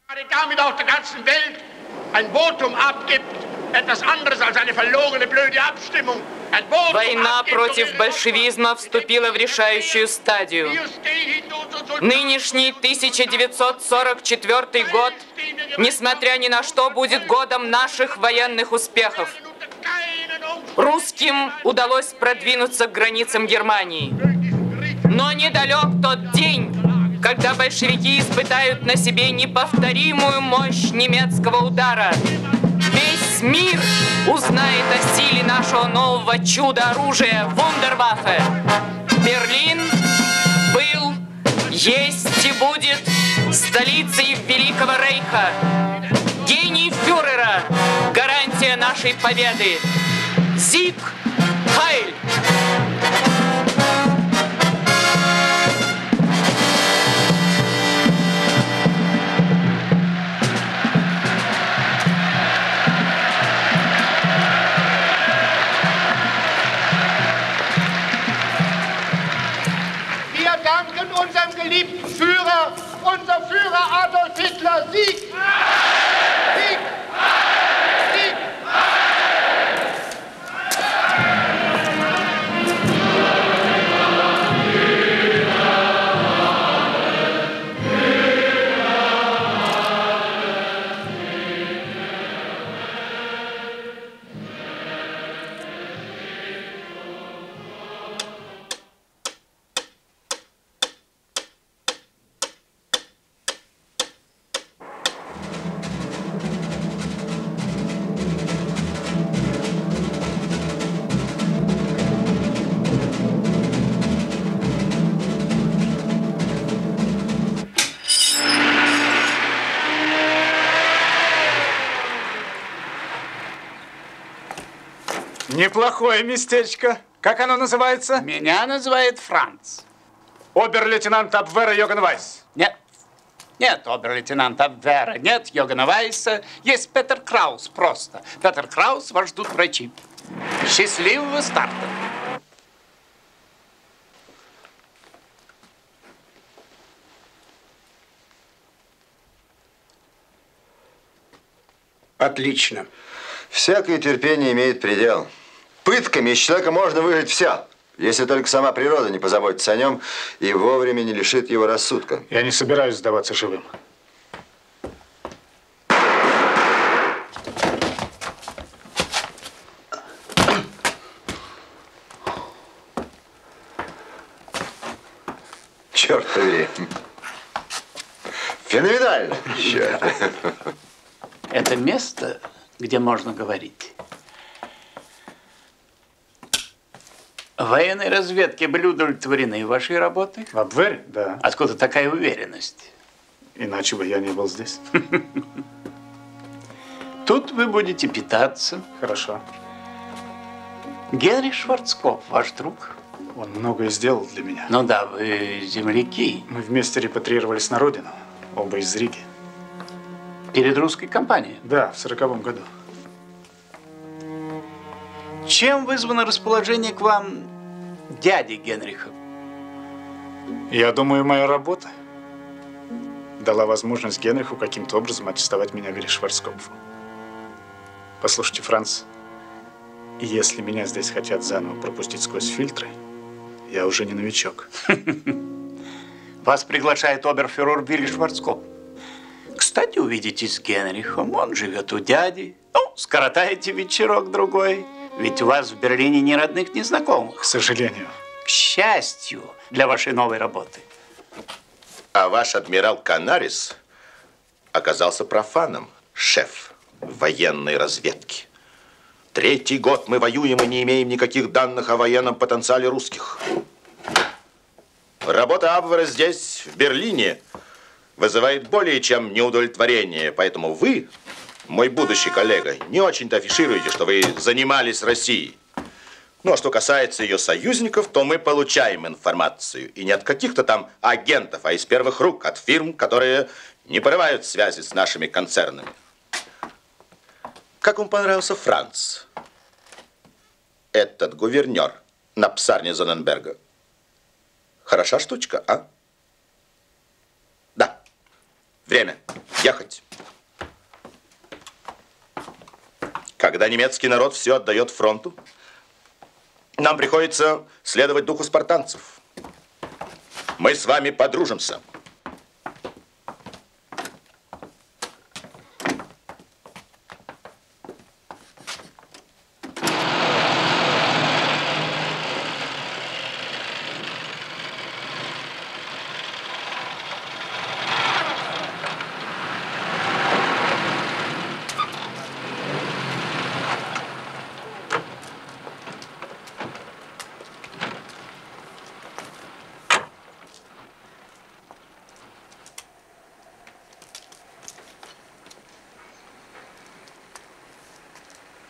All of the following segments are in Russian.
damit auf der ganzen Welt ein Votum abgibt, etwas anderes als eine verlogene, blöde Abstimmung. Война против большевизма вступила в решающую стадию. Нынешний 1944 год, несмотря ни на что, будет годом наших военных успехов. Русским удалось продвинуться к границам Германии. Но недалек тот день, когда большевики испытают на себе неповторимую мощь немецкого удара. Весь мир узнает о силе нашего нового чудо-оружия «Вундерваффе». Берлин был, есть и будет столицей Великого Рейха. Гений фюрера – гарантия нашей победы. Зиг Хайль! Danken unserem geliebten Führer, unser Führer Adolf Hitler, Sieg! Sieg! Sieg! Неплохое местечко. Как оно называется? Меня называют Франц. Обер-лейтенант Абвера Йоганн Вайс. Нет. Нет обер-лейтенанта Абвера, нет Йоганна Вайса. Есть Петер Краус просто. Петер Краус, вас ждут врачи. Счастливого старта. Отлично. Всякое терпение имеет предел. Пытками из человека можно выжить все, если только сама природа не позаботится о нем и вовремя не лишит его рассудка. Я не собираюсь сдаваться живым. Черт побери. Феноменально. Черт. Это место, где можно говорить. Военной разведки были удовлетворены вашей работой? В Абвере? Да. Откуда такая уверенность? Иначе бы я не был здесь. Тут вы будете питаться. Хорошо. Генрих Шварцкопф, ваш друг? Он многое сделал для меня. Ну да, вы земляки. Мы вместе репатриировались на родину. Оба из Риги. Перед русской кампанией? Да, в 40-м году. Чем вызвано расположение к вам дяди Генриха? Я думаю, моя работа дала возможность Генриху каким-то образом аттестовать меня Вилли Шварцкопфу. Послушайте, Франц, если меня здесь хотят заново пропустить сквозь фильтры, я уже не новичок. Вас приглашает оберфюрер Вилли Шварцкопф. Кстати, увидитесь с Генрихом, он живет у дяди. Ну, скоротаете вечерок-другой. Ведь у вас в Берлине ни родных, ни знакомых. К сожалению. К счастью для вашей новой работы. А ваш адмирал Канарис оказался профаном, шеф военной разведки. 3-й год мы воюем и не имеем никаких данных о военном потенциале русских. Работа Абвера здесь, в Берлине, вызывает более чем неудовлетворение, поэтому вы, мой будущий коллега, не очень-то афишируете, что вы занимались Россией. Ну, а что касается ее союзников, то мы получаем информацию. И не от каких-то там агентов, а из первых рук, от фирм, которые не порывают связи с нашими концернами. Как вам понравился Франц? Этот гувернер на псарне Зонненберга. Хороша штучка, а? Да. Время. Ехать. Когда немецкий народ все отдает фронту, нам приходится следовать духу спартанцев. Мы с вами подружимся.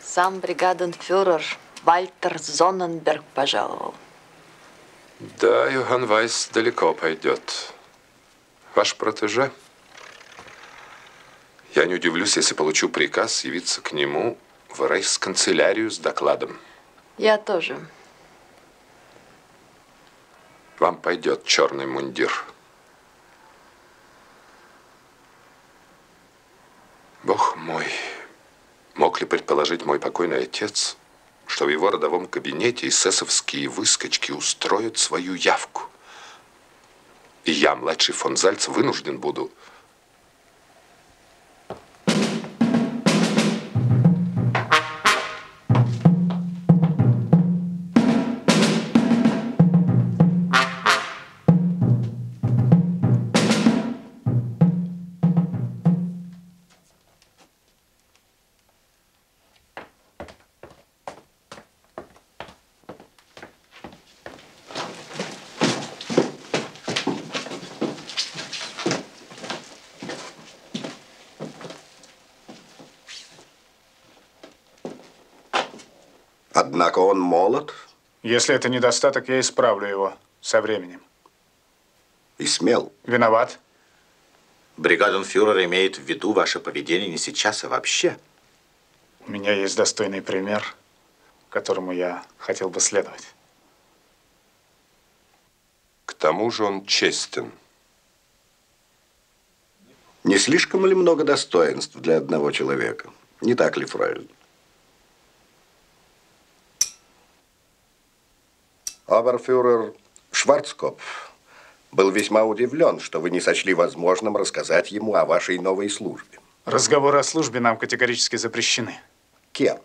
Сам бригаденфюрер Вальтер Зонненберг пожаловал. Да, Йоганн Вайс далеко пойдет. Ваш протеже? Я не удивлюсь, если получу приказ явиться к нему в рейхсканцелярию с докладом. Я тоже. Вам пойдет черный мундир. Бог мой, мог ли предположить мой покойный отец, что в его родовом кабинете эсэсовские выскочки устроят свою явку? И я, младший фон Зальц, вынужден буду... Однако он молод. Если это недостаток, я исправлю его со временем. И смел. Виноват. Бригаденфюрер имеет в виду ваше поведение не сейчас, а вообще. У меня есть достойный пример, которому я хотел бы следовать. К тому же он честен. Не слишком ли много достоинств для одного человека? Не так ли, фройлян? Оберфюрер Шварцкопф был весьма удивлен, что вы не сочли возможным рассказать ему о вашей новой службе. Разговоры о службе нам категорически запрещены. Кем?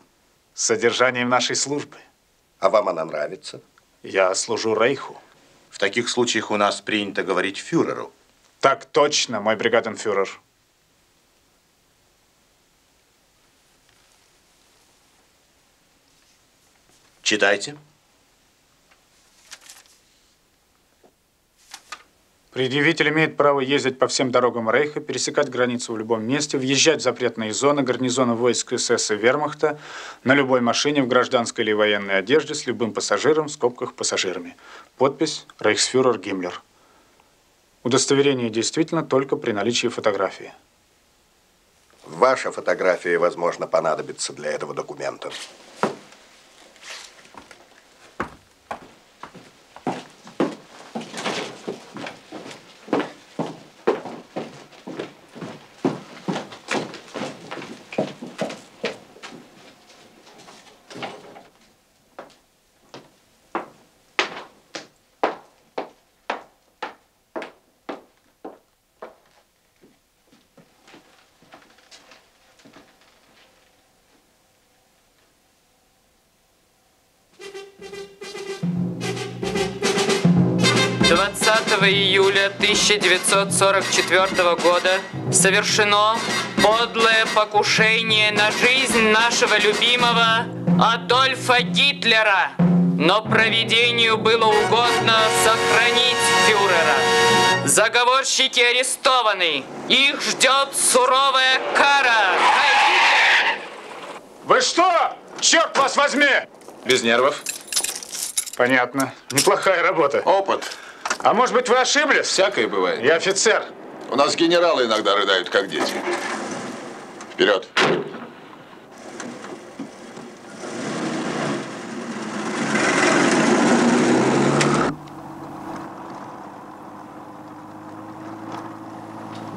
С содержанием нашей службы. А вам она нравится? Я служу Рейху. В таких случаях у нас принято говорить фюреру. Так точно, мой бригаденфюрер. Читайте. Предъявитель имеет право ездить по всем дорогам Рейха, пересекать границу в любом месте, въезжать в запретные зоны гарнизона войск СС и вермахта на любой машине в гражданской или военной одежде с любым пассажиром, в скобках пассажирами. Подпись Рейхсфюрер Гиммлер. Удостоверение действительно только при наличии фотографии. Ваша фотография, возможно, понадобится для этого документа. Июля 1944 года совершено подлое покушение на жизнь нашего любимого Адольфа Гитлера, но провидению было угодно сохранить фюрера. Заговорщики арестованы, их ждет суровая кара. Вы что? Черт вас возьми! Без нервов. Понятно. Неплохая работа. Опыт. А может быть, вы ошиблись? Всякое бывает. Я офицер. У нас генералы иногда рыдают, как дети. Вперед.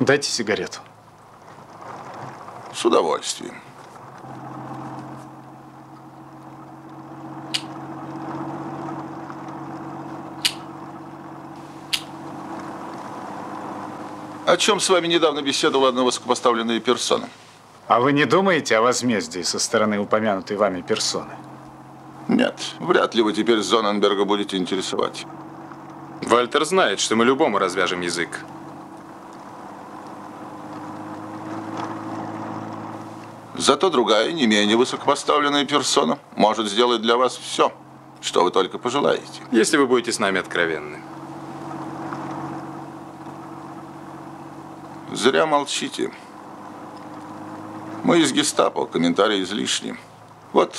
Дайте сигарету. С удовольствием. О чем с вами недавно беседовала одна высокопоставленная персона? А вы не думаете о возмездии со стороны упомянутой вами персоны? Нет, вряд ли вы теперь Зонненберга будете интересовать. Вальтер знает, что мы любому развяжем язык. Зато другая, не менее высокопоставленная персона может сделать для вас все, что вы только пожелаете. Если вы будете с нами откровенны. Зря молчите. Мы из гестапо, комментарии излишни. Вот,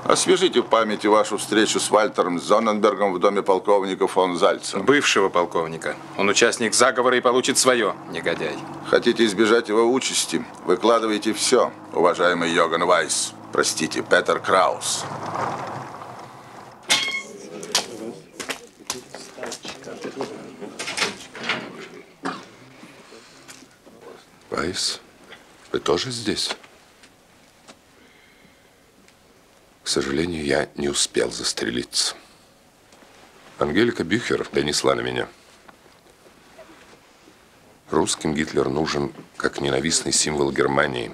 освежите в памяти вашу встречу с Вальтером Зонненбергом в доме полковника фон Зальца. Бывшего полковника. Он участник заговора и получит свое, негодяй. Хотите избежать его участи? Выкладывайте все, уважаемый Йоган Вайс. Простите, Петер Краус. Вайс, вы тоже здесь? К сожалению, я не успел застрелиться. Ангелика Бюхер донесла на меня. Русским Гитлер нужен как ненавистный символ Германии.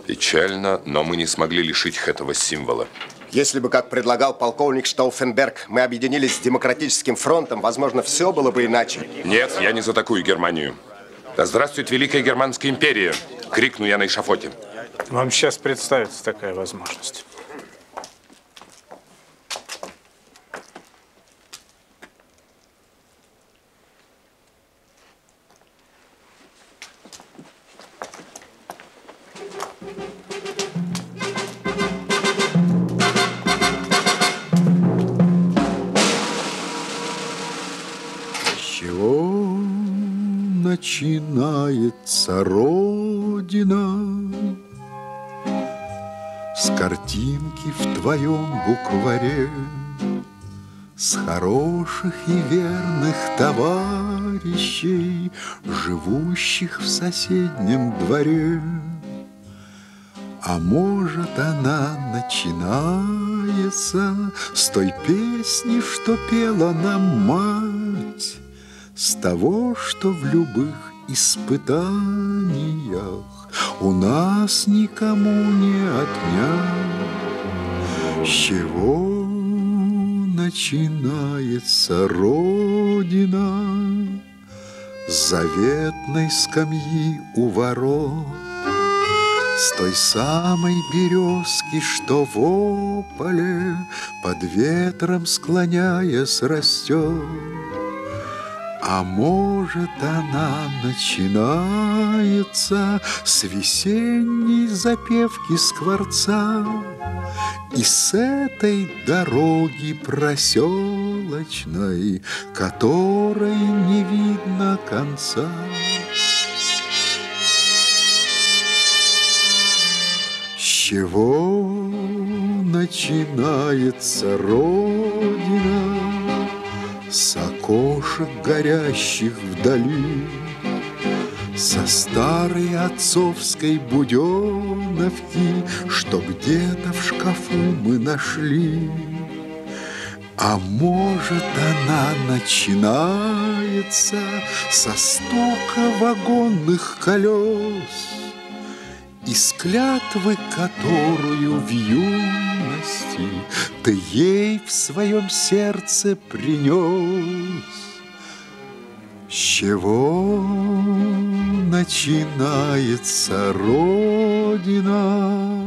Печально, но мы не смогли лишить их этого символа. Если бы, как предлагал полковник Штауфенберг, мы объединились с Демократическим фронтом, возможно, все было бы иначе. Нет, я не за такую Германию. Да здравствует Великая Германская империя! Крикну я на эшафоте. Вам сейчас представится такая возможность. Начинается Родина с картинки в твоем букваре, с хороших и верных товарищей, живущих в соседнем дворе. А может, она начинается с той песни, что пела нам мать, с того, что в любых испытаниях у нас никому не отнять. С чего начинается Родина? С заветной скамьи у ворот, с той самой березки, что в ополе под ветром склоняясь растет. А может, она начинается с весенней запевки скворца и с этой дороги проселочной, которой не видно конца. С чего начинается Родина? С окошек горящих вдали, со старой отцовской буденовки, что где-то в шкафу мы нашли. А может, она начинается со стука вагонных колес, из клятвы, которую в юности ты ей в своем сердце принес. С чего начинается Родина?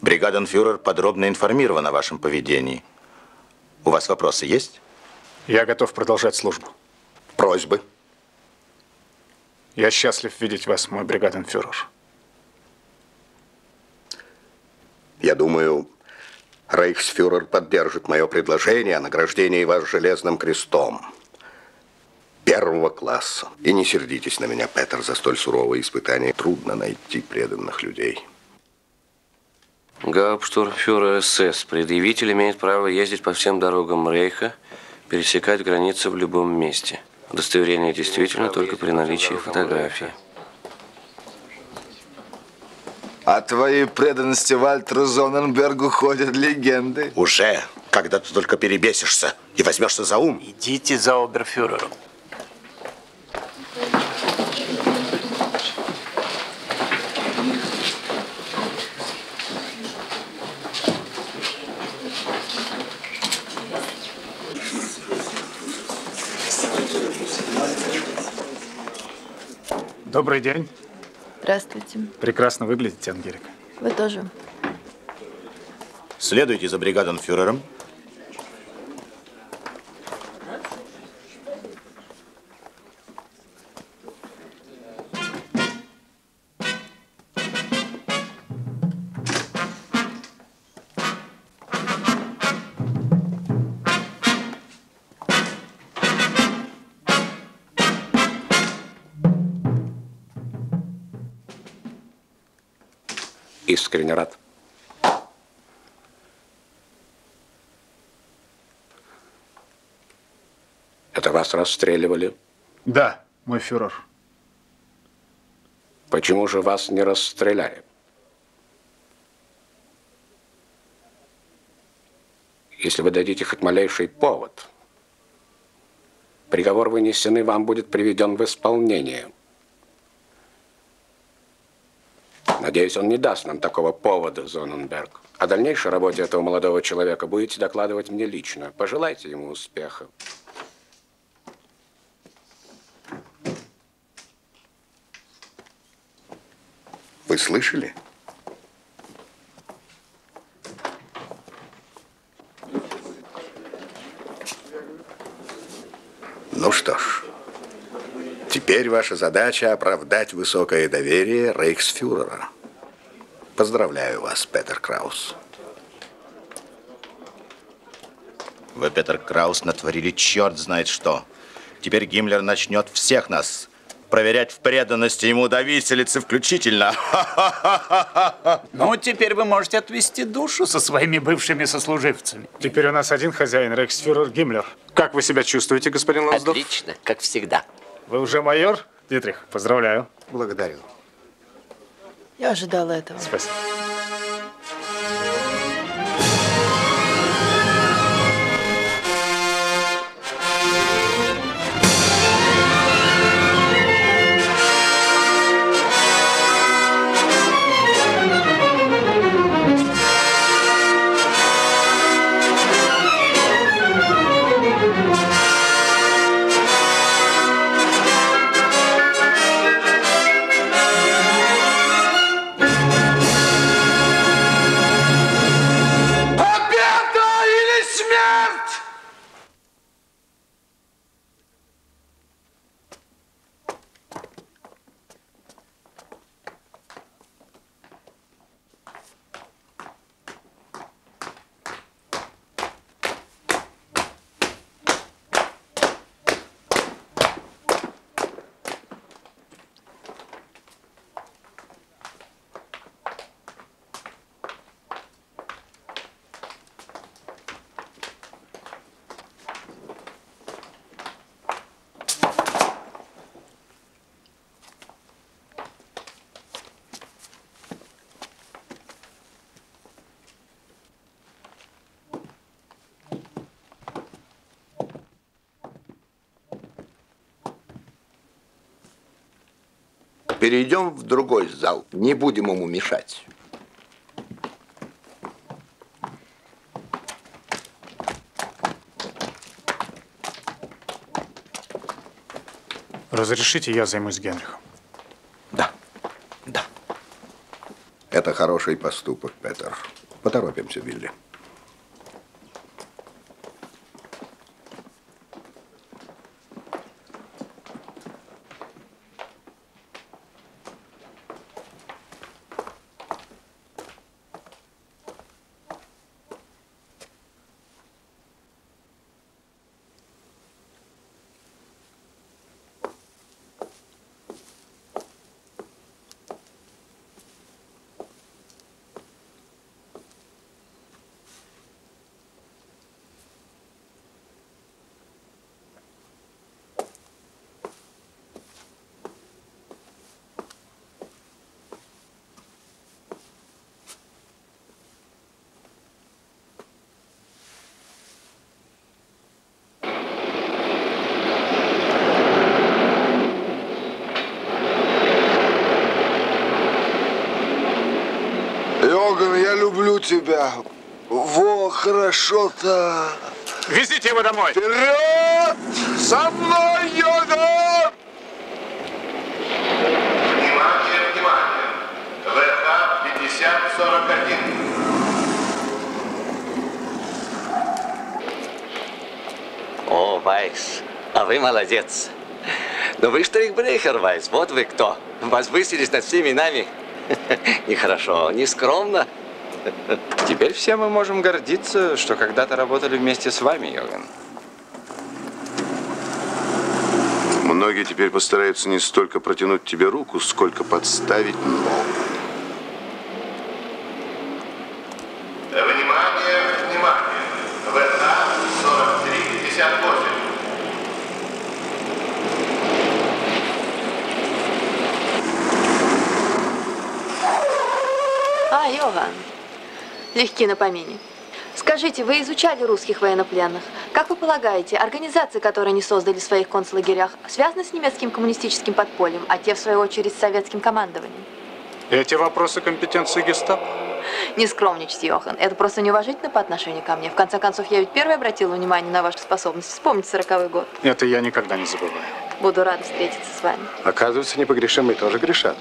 Бригаденфюрер подробно информирован о вашем поведении. У вас вопросы есть? Я готов продолжать службу. Просьбы. Я счастлив видеть вас, мой бригаденфюрер. Я думаю, рейхсфюрер поддержит мое предложение о награждении вас железным крестом. 1-го класса. И не сердитесь на меня, Петер, за столь суровые испытания. Трудно найти преданных людей. Гауптштурмфюрер СС. Предъявитель имеет право ездить по всем дорогам Рейха, пересекать границы в любом месте. Удостоверение действительно только при наличии фотографии. О твоей преданности Вальтеру Зонненбергу ходят легенды. Уже, когда ты только перебесишься и возьмешься за ум. Идите за оберфюрером. Добрый день. Здравствуйте. Прекрасно выглядите, Ангелика. Вы тоже. Следуйте за бригаденфюрером. Искренне рад. Это вас расстреливали? Да, мой фюрер. Почему же вас не расстреляли? Если вы дадите хоть малейший повод, приговор, вынесенный вам, будет приведен в исполнение. Надеюсь, он не даст нам такого повода, Зонненберг. О дальнейшей работе этого молодого человека будете докладывать мне лично. Пожелайте ему успеха. Вы слышали? Ну что ж, теперь ваша задача оправдать высокое доверие рейхсфюрера. Поздравляю вас, Петер Краус. Вы, Петер Краус, натворили черт знает что. Теперь Гиммлер начнет всех нас проверять в преданности ему до виселицы включительно. Ну, теперь вы можете отвести душу со своими бывшими сослуживцами. Теперь у нас один хозяин, рейхсфюрер Гиммлер. Как вы себя чувствуете, господин Лансдорф? Отлично, как всегда. Вы уже майор, Дитрих? Поздравляю. Благодарю. Я ожидала этого. Спасибо. Перейдем в другой зал. Не будем ему мешать. Разрешите, я займусь Генрихом? Да. Это хороший поступок, Петер. Поторопимся, Вилли. Йоган, я люблю тебя. Во, хорошо-то. Везите его домой. Вперед! За мной, Йоган! Внимание, внимание! ВХ 5041. О, Вайс, а вы молодец. Но вы штрихбрехер, Вайс, вот вы кто. Возвысились над всеми нами. Нехорошо, не скромно. Теперь все мы можем гордиться, что когда-то работали вместе с вами, Йоган. Многие теперь постараются не столько протянуть тебе руку, сколько подставить ногу. Внимание, внимание! ВХ 4358. А, Йоган, легки на помине. Скажите, вы изучали русских военнопленных? Как вы полагаете, организации, которые они создали в своих концлагерях, связаны с немецким коммунистическим подпольем, а те, в свою очередь, с советским командованием? Эти вопросы компетенции гестапо. Не скромничайте, Йохан. Это просто неуважительно по отношению ко мне. В конце концов, я ведь первая обратила внимание на ваши способности. Вспомните 40-й год. Это я никогда не забываю. Буду рада встретиться с вами. Оказывается, непогрешимые тоже грешат.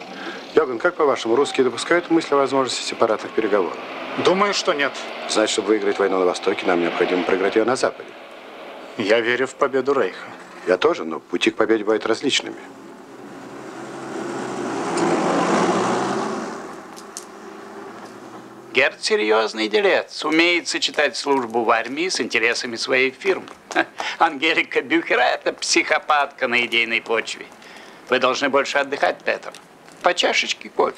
Йоган, как по-вашему, русские допускают мысль о возможности сепаратных переговоров? Думаю, что нет. Значит, чтобы выиграть войну на Востоке, нам необходимо проиграть ее на Западе. Я верю в победу Рейха. Я тоже, но пути к победе бывают различными. Герд серьезный делец, умеет сочетать службу в армии с интересами своей фирмы. Ангелика Бюхер – это психопатка на идейной почве. Вы должны больше отдыхать, Петр. По чашечке кофе.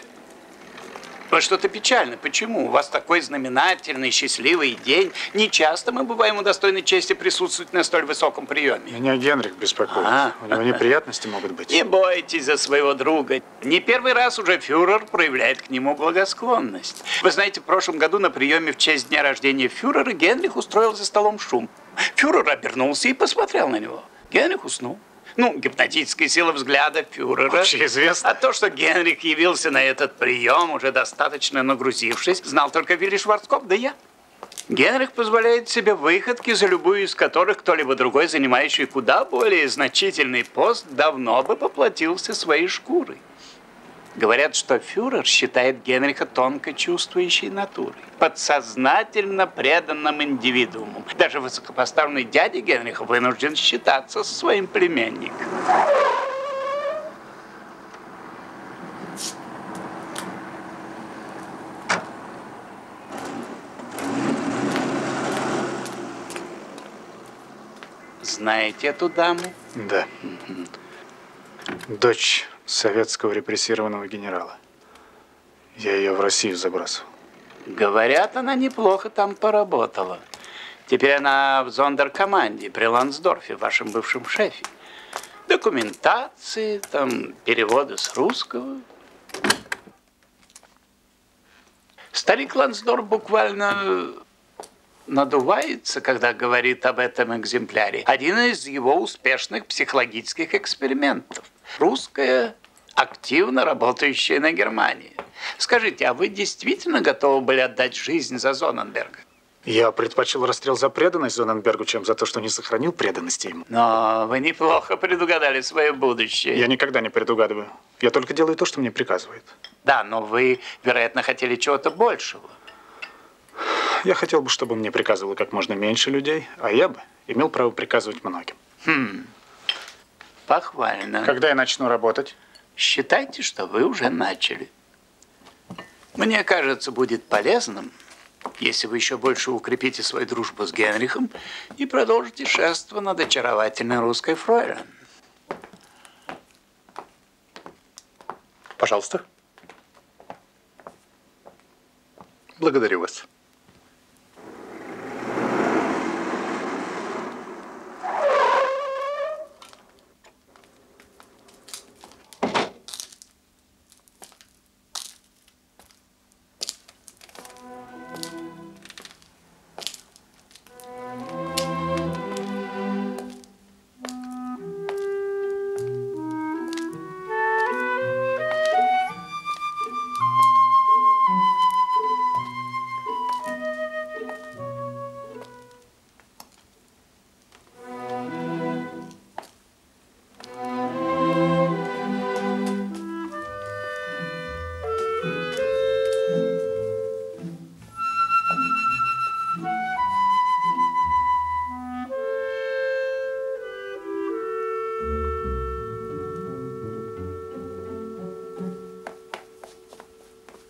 Вот что-то печально. Почему? У вас такой знаменательный, счастливый день. Не часто мы бываем удостоены чести присутствовать на столь высоком приеме. Меня Генрих беспокоит. У него неприятности могут быть. Не бойтесь за своего друга. Не первый раз уже фюрер проявляет к нему благосклонность. Вы знаете, в прошлом году на приеме в честь дня рождения фюрера Генрих устроил за столом шум. Фюрер обернулся и посмотрел на него. Генрих уснул. Ну, гипнотическая сила взгляда фюрера. Общеизвестно. А то, что Генрих явился на этот прием, уже достаточно нагрузившись, знал только Вилли Шварцкопф, да я. Генрих позволяет себе выходки, за любую из которых кто-либо другой, занимающий куда более значительный пост, давно бы поплатился своей шкурой. Говорят, что фюрер считает Генриха тонко чувствующей натурой, подсознательно преданным индивидуумом. Даже высокопоставленный дядя Генриха вынужден считаться со своим племянником. Знаете эту даму? Да. Дочь советского репрессированного генерала. Я ее в Россию забросил. Говорят, она неплохо там поработала. Теперь она в зондеркоманде при Лансдорфе, вашем бывшем шефе. Документации, там, переводы с русского. Старик Лансдорф буквально надувается, когда говорит об этом экземпляре. Один из его успешных психологических экспериментов. Русская, активно работающая на Германии. Скажите, а вы действительно готовы были отдать жизнь за Зонненберга? Я предпочел расстрел за преданность Зонненбергу, чем за то, что не сохранил преданности ему. Но вы неплохо предугадали свое будущее. Я никогда не предугадываю. Я только делаю то, что мне приказывают. Да, но вы, вероятно, хотели чего-то большего. Я хотел бы, чтобы мне приказывало как можно меньше людей, а я бы имел право приказывать многим. Похвально. Когда я начну работать? Считайте, что вы уже начали. Мне кажется, будет полезным, если вы еще больше укрепите свою дружбу с Генрихом и продолжите шествие над очаровательной русской фройлен. Пожалуйста. Благодарю вас.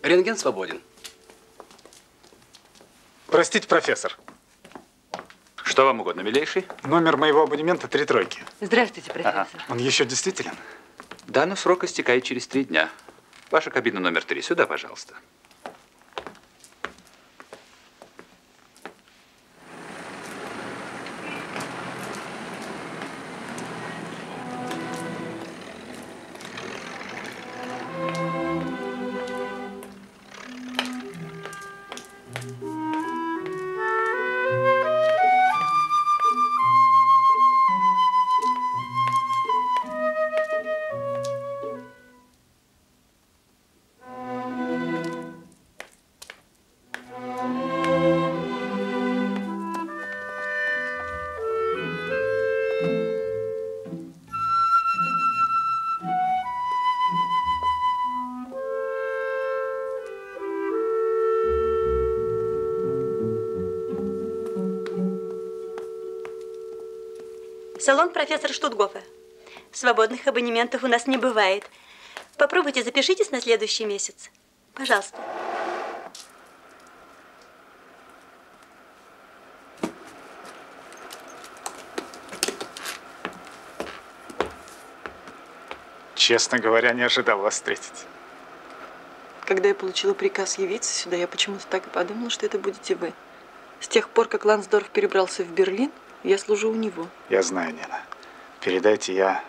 Рентген свободен. Простите, профессор. Что вам угодно, милейший? Номер моего абонемента 3 тройки. Здравствуйте, профессор. Ага. Он еще действителен? Да, но срок истекает через 3 дня. Ваша кабина номер 3. Сюда, пожалуйста. Салон профессора Штутгофа. Свободных абонементов у нас не бывает. Попробуйте, запишитесь на следующий месяц. Пожалуйста. Честно говоря, не ожидал вас встретить. Когда я получила приказ явиться сюда, я почему-то так и подумала, что это будете вы. С тех пор, как Лансдорф перебрался в Берлин, я служу у него. Я знаю, Нина. Передайте, я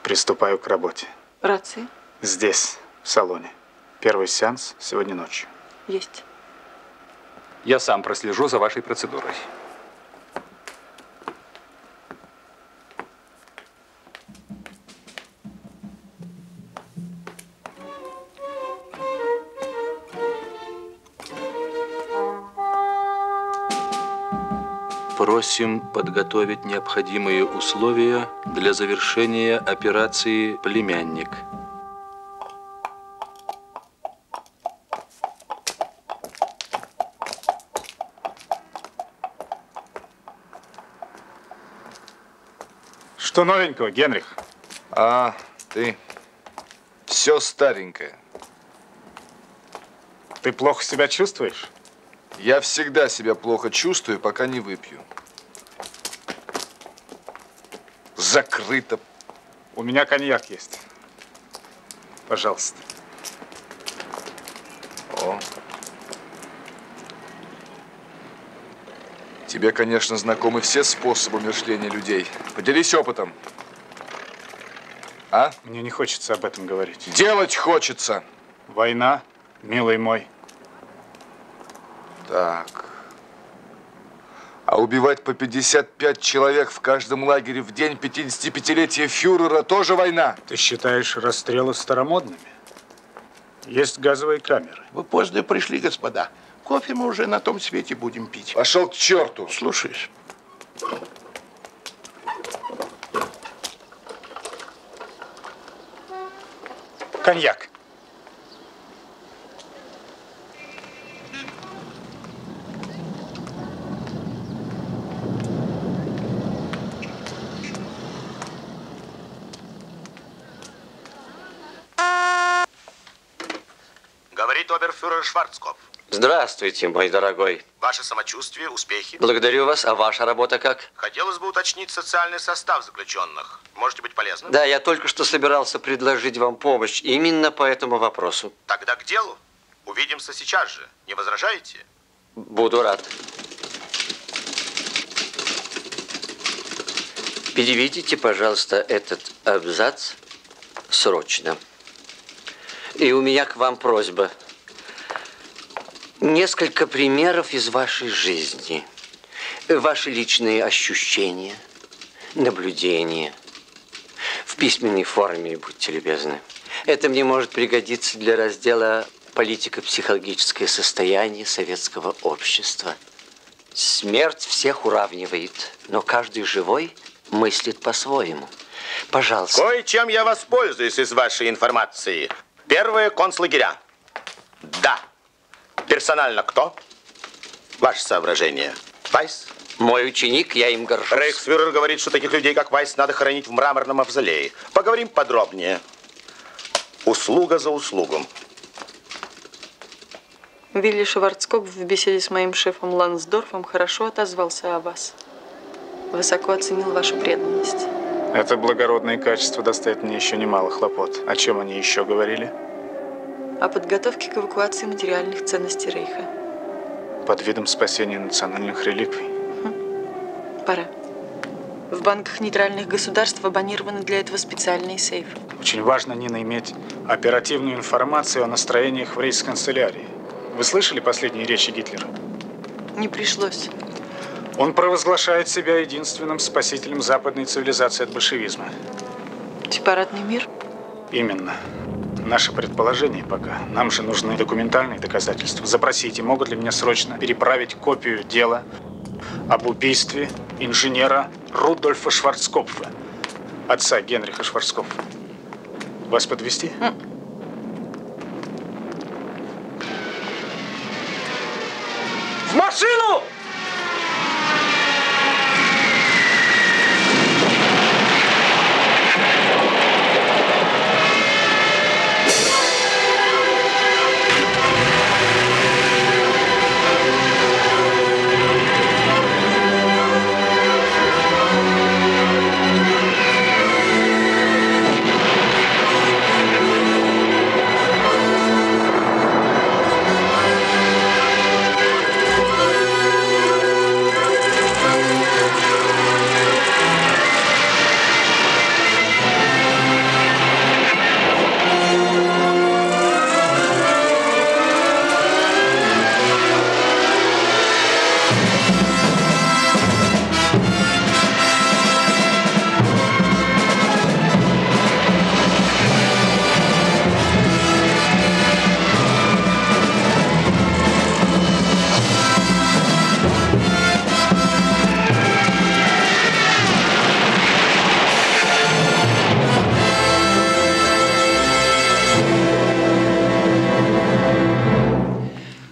приступаю к работе. Рации? Здесь, в салоне. Первый сеанс сегодня ночью. Есть. Я сам прослежу за вашей процедурой. Просим подготовить необходимые условия для завершения операции «Племянник». Что новенького, Генрих? А, ты. Все старенькое. Ты плохо себя чувствуешь? Я всегда себя плохо чувствую, пока не выпью. Закрыто. У меня коньяк есть. Пожалуйста. О. Тебе, конечно, знакомы все способы мышления людей. Поделись опытом. А? Мне не хочется об этом говорить. Делать хочется. Война, милый мой. Так. А убивать по 55 человек в каждом лагере в день 55-летия фюрера тоже война? Ты считаешь расстрелы старомодными? Есть газовые камеры. Вы поздно пришли, господа. Кофе мы уже на том свете будем пить. Пошел к черту. Слушаешь? Коньяк. Говорит оберфюрер Шварцкопф. Здравствуйте, мой дорогой. Ваше самочувствие, успехи? Благодарю вас. А ваша работа как? Хотелось бы уточнить социальный состав заключенных. Можете быть полезны? Да, я только что собирался предложить вам помощь именно по этому вопросу. Тогда к делу. Увидимся сейчас же. Не возражаете? Буду рад. Переведите, пожалуйста, этот абзац срочно. И у меня к вам просьба. Несколько примеров из вашей жизни. Ваши личные ощущения, наблюдения. В письменной форме, будьте любезны. Это мне может пригодиться для раздела «Политико-психологическое состояние советского общества». Смерть всех уравнивает, но каждый живой мыслит по-своему. Пожалуйста. Кое-чем я воспользуюсь из вашей информации. Первые концлагеря. Да. Персонально кто? Ваше соображение. Вайс? Мой ученик, я им горжусь. Рейхсфюрер говорит, что таких людей, как Вайс, надо хоронить в мраморном мавзолее. Поговорим подробнее. Услуга за услугу. Вилли Шварцкопф в беседе с моим шефом Лансдорфом хорошо отозвался о вас. Высоко оценил вашу преданность. Это благородные качества доставит мне еще немало хлопот. О чем они еще говорили? О подготовке к эвакуации материальных ценностей Рейха. Под видом спасения национальных реликвий. Пора. В банках нейтральных государств абонированы для этого специальные сейфы. Очень важно, Нина, иметь оперативную информацию о настроениях в рейхсканцелярии. Вы слышали последние речи Гитлера? Не пришлось. Он провозглашает себя единственным спасителем западной цивилизации от большевизма. Сепаратный мир? Именно. Наше предположение пока. Нам же нужны документальные доказательства. Запросите, могут ли мне срочно переправить копию дела об убийстве инженера Рудольфа Шварцкопфа, отца Генриха Шварцкопфа. Вас подвезти? В машину!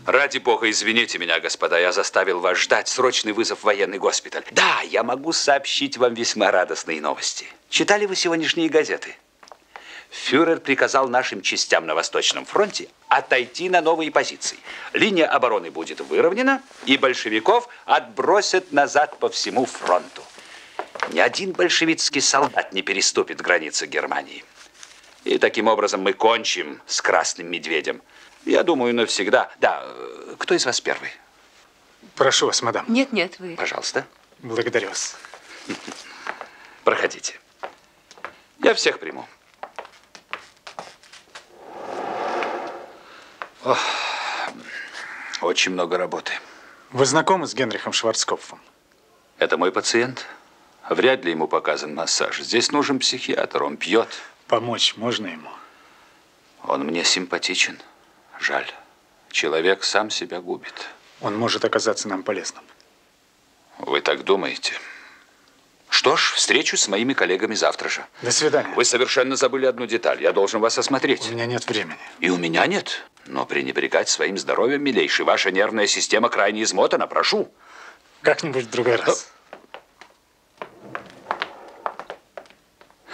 Ради бога, извините меня, господа, я заставил вас ждать. Срочный вызов в военный госпиталь. Да, я могу сообщить вам весьма радостные новости. Читали вы сегодняшние газеты? Фюрер приказал нашим частям на Восточном фронте отойти на новые позиции. Линия обороны будет выровнена, и большевиков отбросят назад по всему фронту. Ни один большевистский солдат не переступит границы Германии. И таким образом мы кончим с Красным Медведем. Я думаю, навсегда. Да, кто из вас первый? Прошу вас, мадам. Нет, нет, вы. Пожалуйста. Благодарю вас. Проходите. Я всех приму. Ох, очень много работы. Вы знакомы с Генрихом Шварцкопфом? Это мой пациент. Вряд ли ему показан массаж. Здесь нужен психиатр, он пьет. Помочь можно ему? Он мне симпатичен. Жаль. Человек сам себя губит. Он может оказаться нам полезным. Вы так думаете? Что ж, встречусь с моими коллегами завтра же. До свидания. Вы совершенно забыли одну деталь. Я должен вас осмотреть. У меня нет времени. И у меня нет. Но пренебрегать своим здоровьем, милейший, ваша нервная система крайне измотана. Прошу. Как-нибудь в другой раз.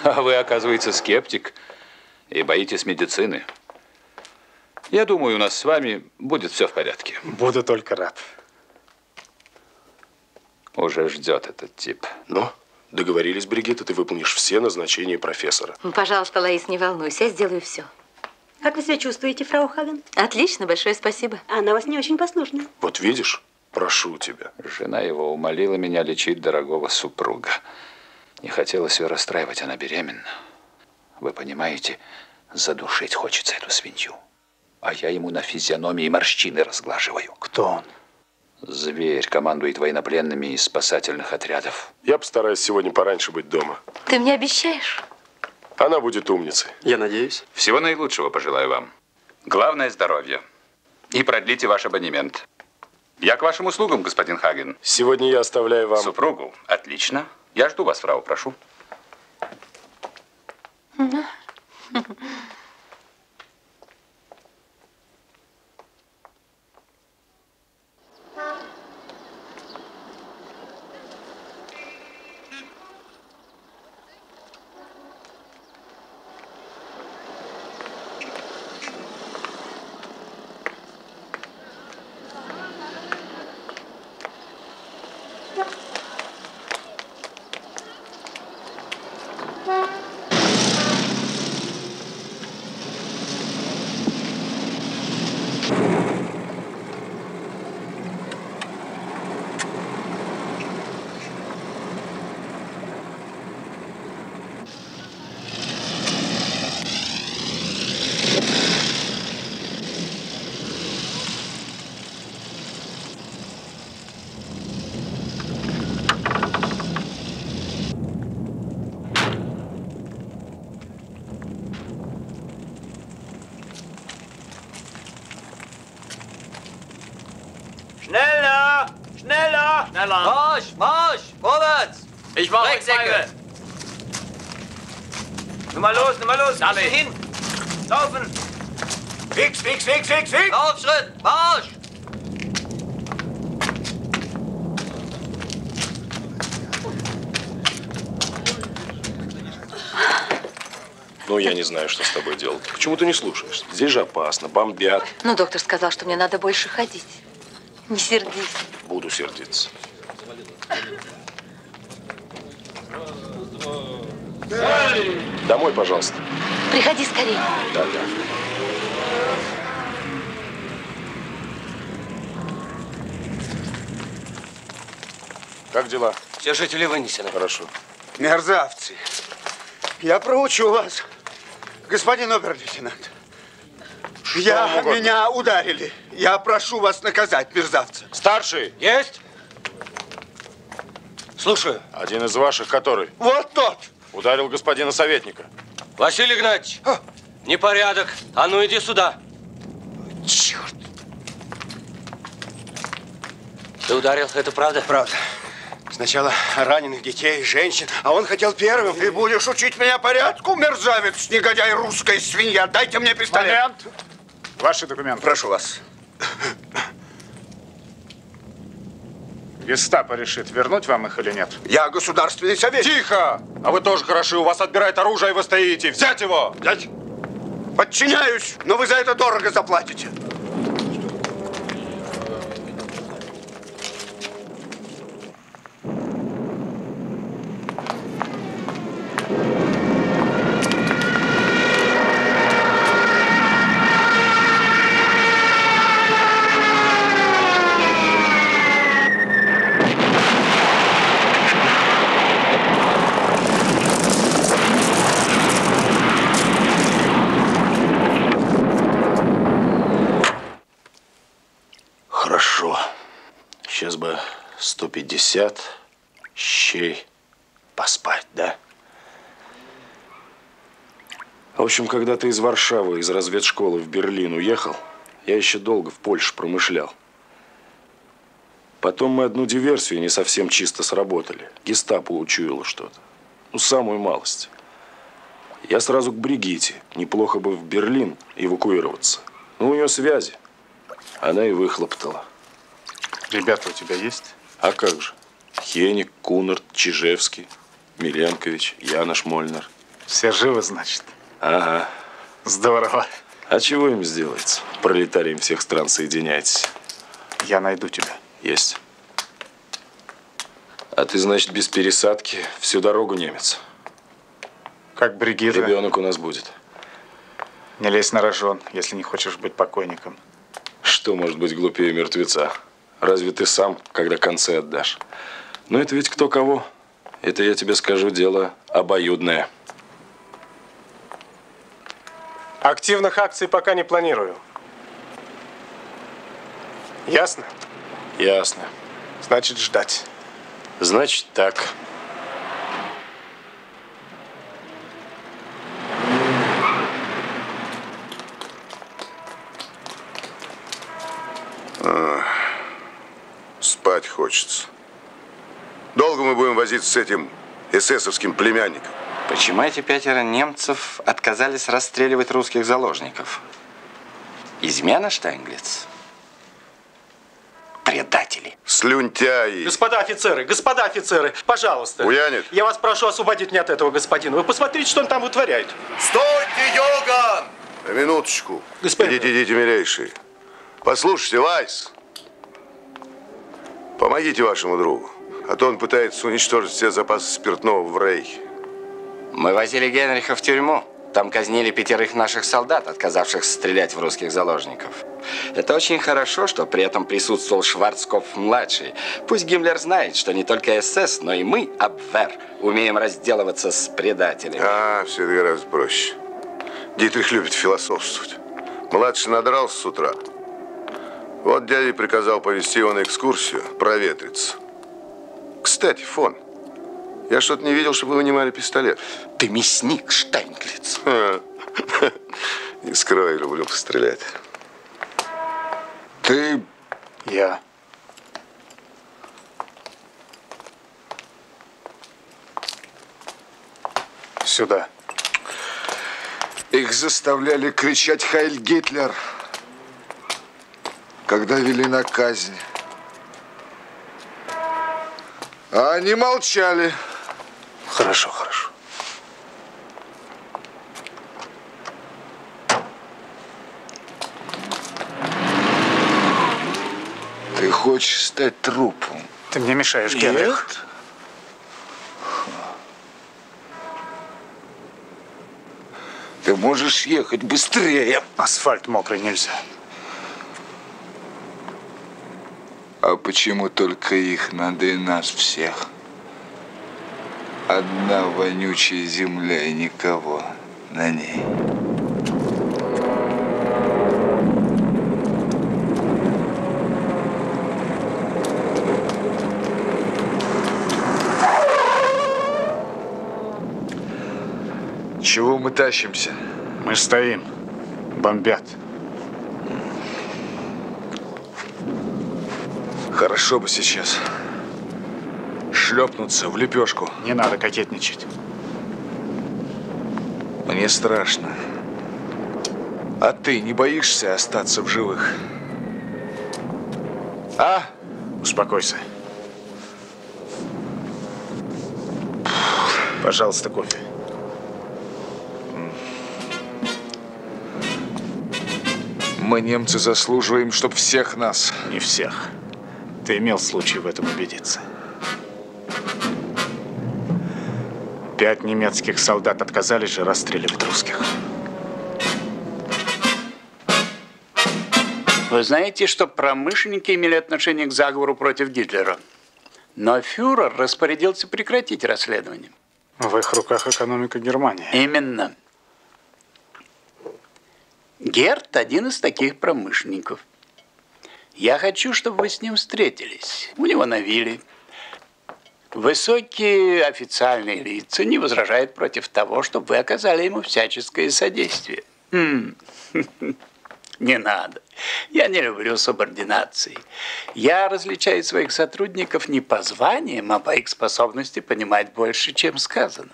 А вы, оказывается, скептик и боитесь медицины. Я думаю, у нас с вами будет все в порядке. Буду только рад. Уже ждет этот тип. Ну, договорились, Бригитта, ты выполнишь все назначения профессора. Пожалуйста, Лаис, не волнуйся, я сделаю все. Как вы себя чувствуете, фрау Хаген? Отлично, большое спасибо. Она вас не очень послушна. Вот видишь, прошу тебя. Жена его умолила меня лечить дорогого супруга. Не хотелось ее расстраивать, она беременна. Вы понимаете, задушить хочется эту свинью. А я ему на физиономии морщины разглаживаю. Кто он? Зверь, командует военнопленными из спасательных отрядов. Я постараюсь сегодня пораньше быть дома. Ты мне обещаешь? Она будет умницей. Я надеюсь. Всего наилучшего пожелаю вам. Главное – здоровье. И продлите ваш абонемент. Я к вашим услугам, господин Хаген. Сегодня я оставляю вам... Супругу? Отлично. Я жду вас, фрау, прошу. Schneller! Schneller! Schneller! Marsch! Marsch! Vorwärts! Ich mache Rechtsecke! Nun mal los, nun mal los! Alle hin! Laufen! Fix, fix, fix, fix, fix! Laufschritt! Marsch! Ну, я не знаю, что с тобой делать. Почему ты не слушаешь? Здесь же опасно, бомбят. Ну, доктор сказал, что мне надо больше ходить. Не сердись. Буду сердиться. Домой, пожалуйста. Приходи скорее. Да, да. Как дела? Все жители вынесены. Хорошо. Мерзавцы. Я проучу вас, господин обер-лейтенант. Меня ударили. Я прошу вас наказать, мерзавца. Старший! Есть? Слушаю. Один из ваших, который? Вот тот. Ударил господина советника. Василий Игнатьевич, непорядок. А ну иди сюда. Черт. Ты ударил, это правда? Правда. Сначала раненых детей, женщин, а он хотел первым. Ты будешь учить меня порядку, мерзавец, негодяй, русская свинья. Дайте мне пистолет. Момент. Ваши документы. Прошу вас. Гестапо решит, вернуть вам их или нет. Я государственный советник. Тихо! А вы тоже хороши, у вас отбирает оружие, и вы стоите. Взять его! Взять? Подчиняюсь, но вы за это дорого заплатите. Сейчас бы 150 щей поспать, да? В общем, когда ты из Варшавы, из разведшколы в Берлин уехал, я еще долго в Польше промышлял. Потом мы одну диверсию не совсем чисто сработали. Гестапо учуяло что-то. Ну, самую малость. Я сразу к Бригитте. Неплохо бы в Берлин эвакуироваться. Ну, у нее связи. Она и выхлопотала. Ребята у тебя есть? А как же? Хеник, Кунарт, Чижевский, Миленкович, Янош Мольнер. Все живы, значит? Ага. Здорово. А чего им сделается? Пролетариям всех стран соединяйтесь. Я найду тебя. Есть. А ты, значит, без пересадки всю дорогу немец? Как Бригитта. Ребенок у нас будет. Не лезь на рожон, если не хочешь быть покойником. Что может быть глупее мертвеца? Разве ты сам, когда концы отдашь? Но это ведь кто кого. Это, я тебе скажу, дело обоюдное. Активных акций пока не планирую. Ясно? Ясно. Значит, ждать. Значит, так. Спать хочется. Долго мы будем возиться с этим эсэсовским племянником? Почему эти 5 немцев отказались расстреливать русских заложников? Измена, Штайнглиц? Предатели. Слюнтяи. Господа офицеры, пожалуйста. Буянит. Я вас прошу освободить меня от этого господина. Вы посмотрите, что он там вытворяет. Стойте, Йоган! На минуточку. Господин. Идите, милейший. Послушайте, Вайс. Помогите вашему другу, а то он пытается уничтожить все запасы спиртного в Рейхе. Мы возили Генриха в тюрьму. Там казнили 5 наших солдат, отказавшихся стрелять в русских заложников. Это очень хорошо, что при этом присутствовал Шварцкопф-младший. Пусть Гиммлер знает, что не только СС, но и мы, Абвер, умеем разделываться с предателями. Все это гораздо проще. Дитрих любит философствовать. Младший надрался с утра. Вот дядя приказал повезти его на экскурсию, проветриться. Кстати, фон, я что-то не видел, чтобы вы вынимали пистолет. Ты мясник, Штайнглиц. Не скрой, люблю пострелять. Ты... Я. Сюда. Их заставляли кричать «Хайль Гитлер», когда вели на казнь. А они молчали. Хорошо, хорошо. Ты хочешь стать трупом? Ты мне мешаешь, Генрих. Нет. Ты можешь ехать быстрее. Асфальт мокрый, нельзя. А почему только их? Надо и нас всех. Одна вонючая земля и никого на ней. Чего мы тащимся? Мы стоим. Бомбят. Хорошо бы сейчас шлепнуться в лепешку. Не надо кокетничать. Мне страшно. А ты не боишься остаться в живых? А? Успокойся. Пожалуйста, кофе. Мы, немцы, заслуживаем, чтоб всех нас. Не всех. Ты имел случай в этом убедиться. 5 немецких солдат отказались же расстреливать русских. Вы знаете, что промышленники имели отношение к заговору против Гитлера? Но фюрер распорядился прекратить расследование. В их руках экономика Германии. Именно. Герт – один из таких промышленников. Я хочу, чтобы вы с ним встретились. У него на вилле. Высокие официальные лица не возражают против того, чтобы вы оказали ему всяческое содействие. Не надо. Я не люблю субординации. Я различаю своих сотрудников не по званиям, а по их способности понимать больше, чем сказано.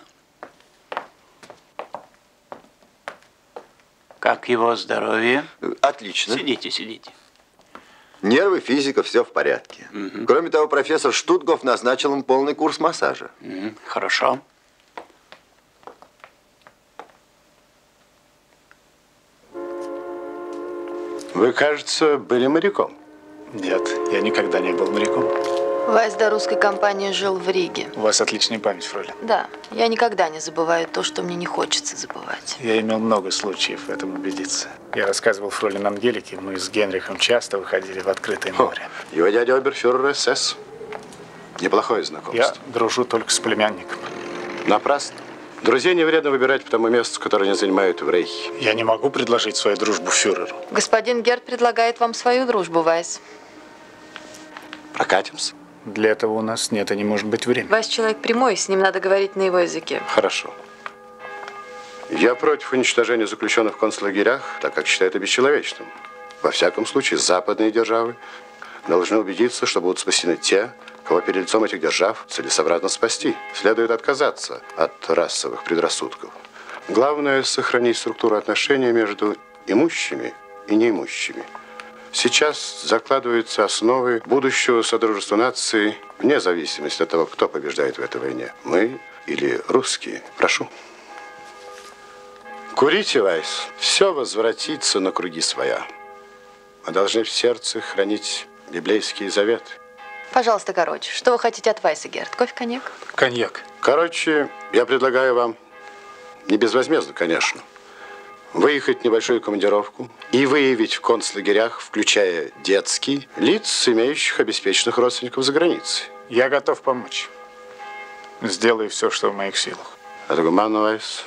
Как его здоровье? Отлично. Сидите, сидите. Нервы, физика, все в порядке. Кроме того, профессор Штутгоф назначил им полный курс массажа. Хорошо. Вы, кажется, были моряком. Нет, я никогда не был моряком. Вайс до русской компании жил в Риге. У вас отличная память, фройлен. Да, я никогда не забываю то, что мне не хочется забывать. Я имел много случаев в этом убедиться. Я рассказывал фройлен Ангелике, мы с Генрихом часто выходили в открытое море. Его дядя оберфюрер СС. Неплохое знакомство. Я дружу только с племянником. Напрасно. Друзей не вредно выбирать по тому месту, которое они занимают в Рейхе. Я не могу предложить свою дружбу фюреру. Господин Герт предлагает вам свою дружбу, Вайс. Прокатимся? Для этого у нас нет и не может быть времени. Вайс человек прямой, с ним надо говорить на его языке. Хорошо. Я против уничтожения заключенных в концлагерях, так как считаю это бесчеловечным. Во всяком случае, западные державы должны убедиться, что будут спасены те, кого перед лицом этих держав целесообразно спасти. Следует отказаться от расовых предрассудков. Главное – сохранить структуру отношений между имущими и неимущими. Сейчас закладываются основы будущего содружества наций вне зависимости от того, кто побеждает в этой войне. Мы или русские. Прошу. Курите, Вайс. Все возвратится на круги своя. Мы должны в сердце хранить библейские заветы. Пожалуйста, короче, что вы хотите от Вайса, Герт? Кофе, коньяк? Коньяк. Короче, я предлагаю вам Не безвозмездно, конечно. Выехать в небольшую командировку и выявить в концлагерях, включая детский, лиц, имеющих обеспеченных родственников за границей. Я готов помочь. Сделаю все, что в моих силах. Аргуман Вайс,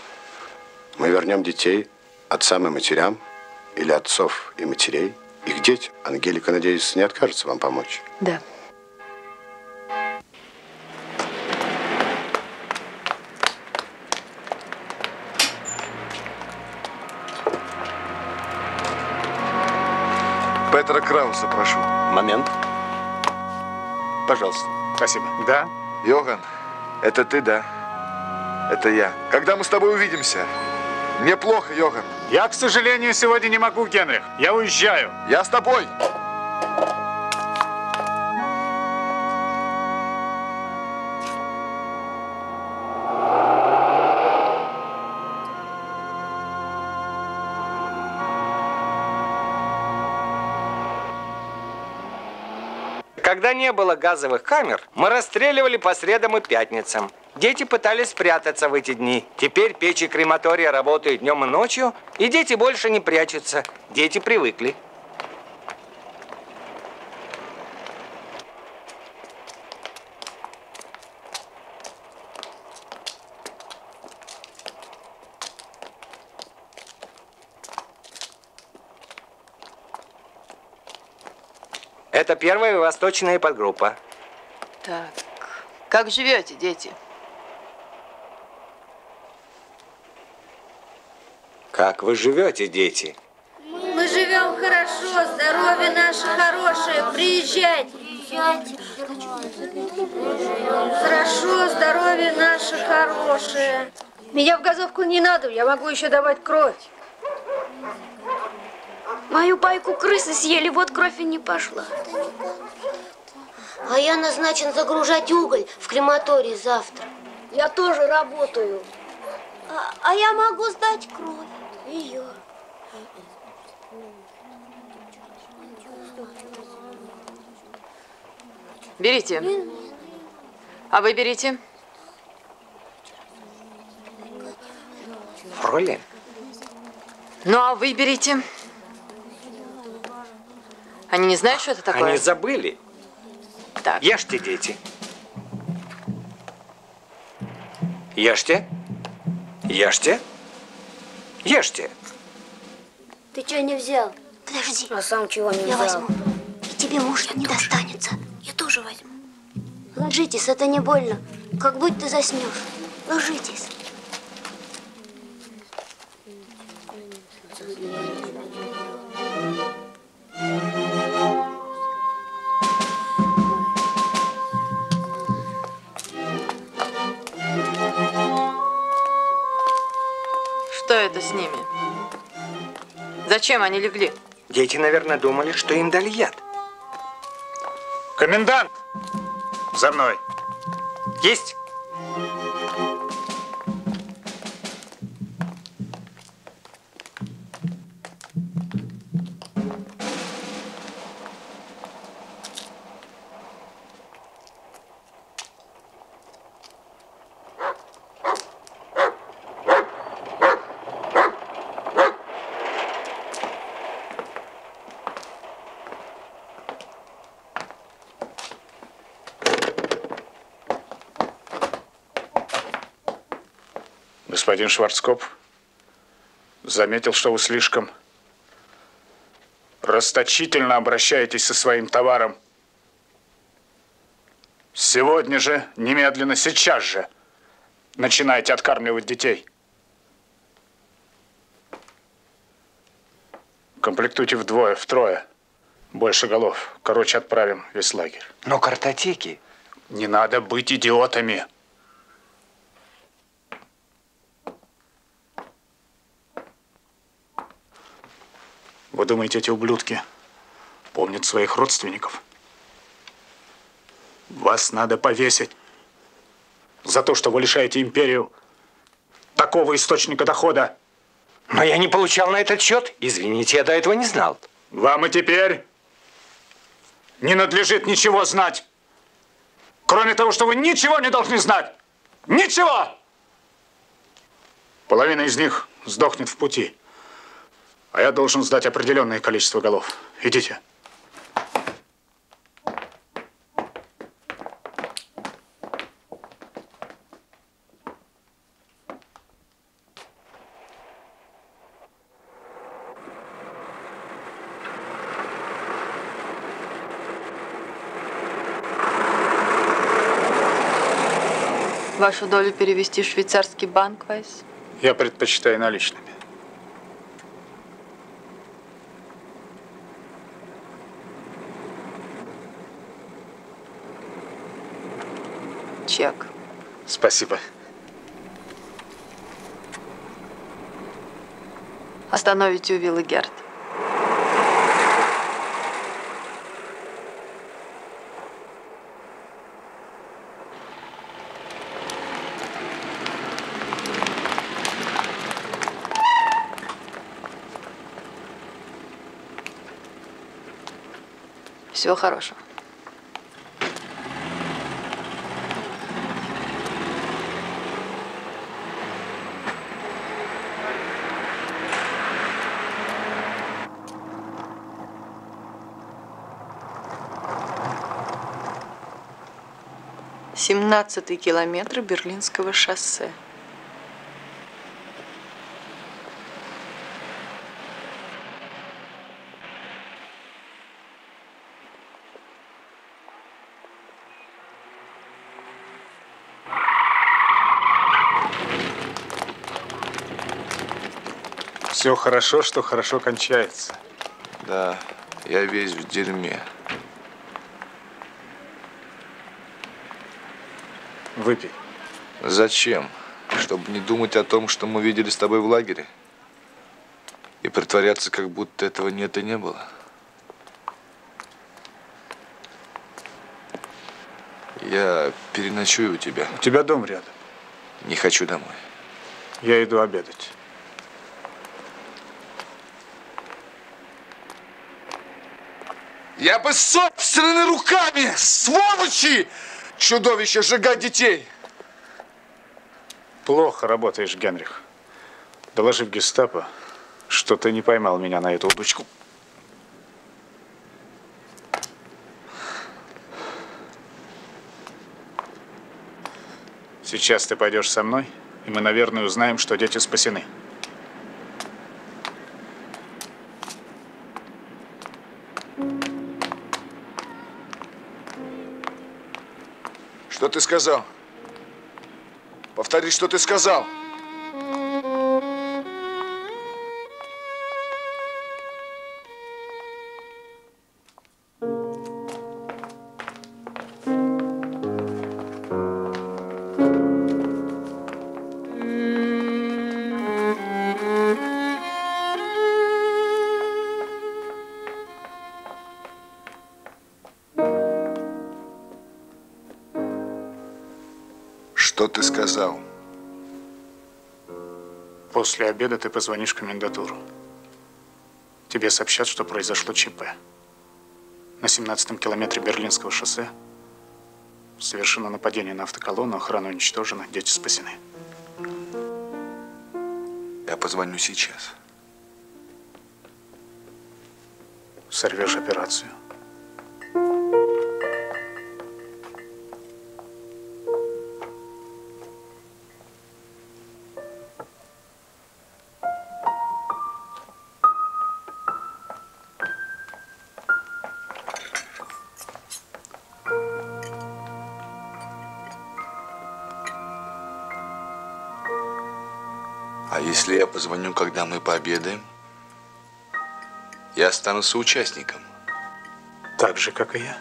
мы вернем детей отцам и матерям, или отцов и матерей, их детям. Ангелика, надеюсь, не откажется вам помочь. Да. Петра Крауса, прошу. Момент. Пожалуйста. Спасибо. Да? Йоган, это ты, да? Это я. Когда мы с тобой увидимся? Мне плохо, Йоган. Я, к сожалению, сегодня не могу, Генрих. Я уезжаю. Я с тобой. Когда не было газовых камер, мы расстреливали по средам и пятницам. Дети пытались спрятаться в эти дни. Теперь печи крематория работают днем и ночью, и дети больше не прячутся. Дети привыкли. Это первая восточная подгруппа. Так, как живете, дети? Как вы живете, дети? Мы живем хорошо, здоровье наше хорошее, приезжайте. Хорошо, здоровье наше хорошее. Меня в газовку не надо, я могу еще давать кровь. Мою пайку крысы съели, вот кровь и не пошла. А я назначен загружать уголь в крематорий завтра. Я тоже работаю. А я могу сдать кровь. Ее. Берите. А вы берите. Фролин. Ну, а вы берите. Они не знают, что это такое? Они забыли. Так. Ешьте, дети. Ешьте. Ешьте. Ешьте. Ты что не взял? Подожди. А сам чего не взял? Я возьму. И тебе, может, не достанется. Я тоже возьму. Ложитесь, это не больно. Как будто ты заснешь. Ложитесь. Что это с ними? Зачем они легли? Дети, наверное, думали, что им дали яд. Комендант! За мной. Есть. Господин Шварцкопф заметил, что вы слишком расточительно обращаетесь со своим товаром. Сегодня же, немедленно, сейчас же начинайте откармливать детей. Комплектуйте вдвое, втрое. Больше голов. Короче, отправим весь лагерь. Но картотеки. Не надо быть идиотами. Вы думаете, эти ублюдки помнят своих родственников? Вас надо повесить за то, что вы лишаете империю такого источника дохода. Но я не получал на этот счет. Извините, я до этого не знал. Вам и теперь не надлежит ничего знать. Кроме того, что вы ничего не должны знать. Ничего! Половина из них сдохнет в пути. А я должен сдать определенное количество голов. Идите. Вашу долю перевести в швейцарский банк, Вайс? Я предпочитаю наличными. Чек. Спасибо. Остановите у виллы Герд. Всего хорошего. Семнадцатый километр Берлинского шоссе. Все хорошо, что хорошо кончается. Да, я весь в дерьме. Выпей. Зачем? Чтобы не думать о том, что мы видели с тобой в лагере? И притворяться, как будто этого нет и не было? Я переночую у тебя. У тебя дом рядом. Не хочу домой. Я иду обедать. Я бы собственными руками, сволочи, чудовище, сжигать детей. Плохо работаешь, Генрих. Доложи в гестапо, что ты не поймал меня на эту удочку. Сейчас ты пойдешь со мной, и мы, наверное, узнаем, что дети спасены. Что ты сказал? Повтори, что ты сказал. Что ты сказал? После обеда ты позвонишь в комендатуру. Тебе сообщат, что произошло ЧП. На 17-м километре Берлинского шоссе совершено нападение на автоколонну, охрана уничтожена, дети спасены. Я позвоню сейчас. Сорвешь операцию. А если я позвоню, когда мы пообедаем? Я стану соучастником. Так же, как и я.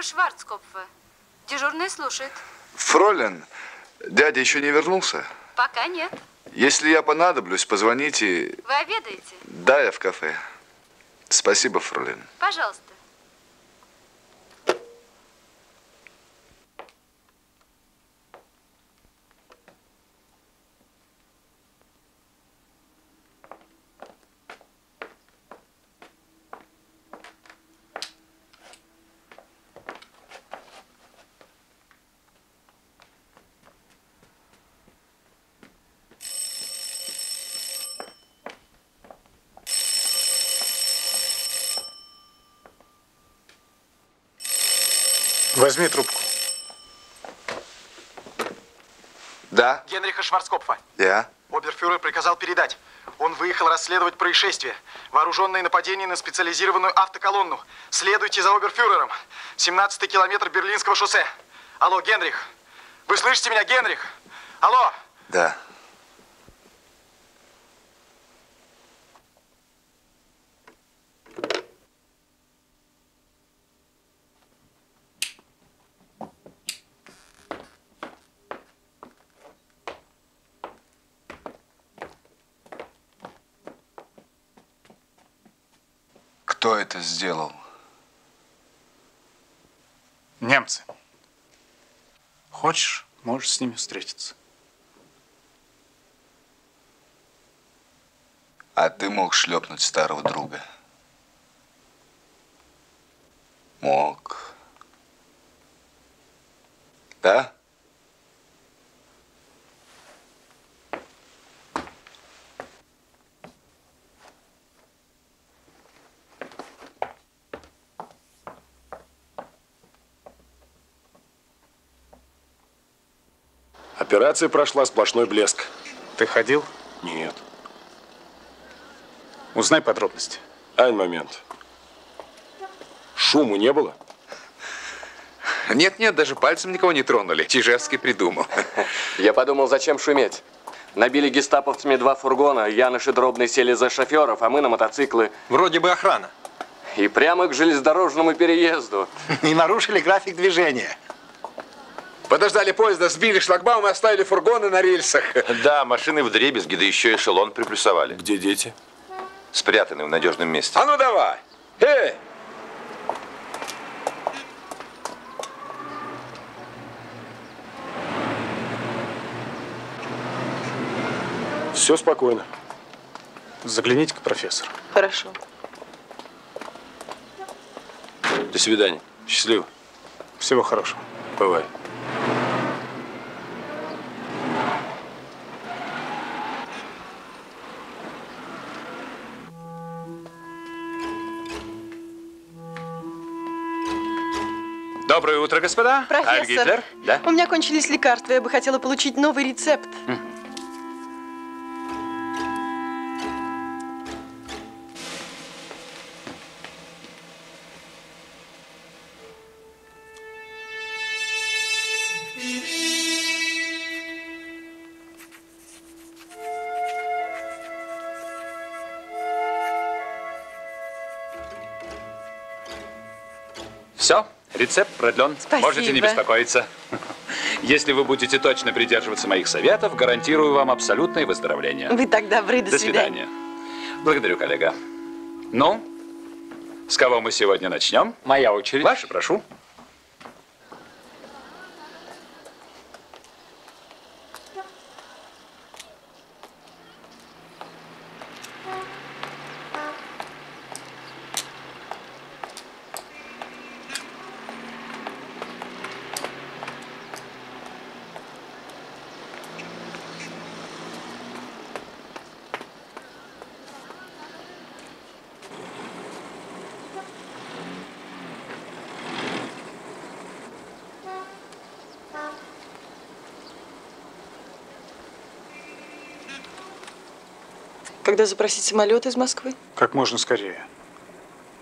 Шварцкопфа. Дежурный слушает. Фролин, дядя еще не вернулся? Пока нет. Если я понадоблюсь, позвоните. Вы обедаете? Да, я в кафе. Спасибо, Фролин. Пожалуйста. Возьми трубку. Да? Генриха Шварцкопфа. Я? Оберфюрер приказал передать. Он выехал расследовать происшествие. Вооруженное нападение на специализированную автоколонну. Следуйте за оберфюрером. 17-й километр Берлинского шоссе. Алло, Генрих. Вы слышите меня, Генрих? Алло. Да. Кто это сделал? Немцы. Хочешь, можешь с ними встретиться. А ты мог шлепнуть старого друга? Мог. Да? Операция прошла сплошной блеск. Ты ходил? Нет. Узнай подробности. Ань, момент. Шуму не было? Нет, даже пальцем никого не тронули. Чижевский придумал. Я подумал, зачем шуметь. Набили гестаповцами 2 фургона, Яныш и Дробный сели за шоферов, а мы на мотоциклы. Вроде бы охрана. И прямо к железнодорожному переезду. И нарушили график движения. Подождали поезда, сбили шлагбаум и оставили фургоны на рельсах. Да, машины вдребезги, да еще эшелон приплюсовали. Где дети? Спрятаны в надежном месте. А ну давай! Эй! Все спокойно. Загляните к профессору. Хорошо. До свидания. Счастливо. Всего хорошего. Бывай. Доброе утро, господа. Профессор, Айль Гитлер. Да? у меня кончились лекарства. Я бы хотела получить новый рецепт. Все, рецепт продлен. Спасибо. Можете не беспокоиться. Если вы будете точно придерживаться моих советов, гарантирую вам абсолютное выздоровление. Вы так добры. До свидания. Благодарю, коллега. Ну, с кого мы сегодня начнем? Моя очередь. Ваша, прошу. Когда запросить самолет из Москвы? Как можно скорее.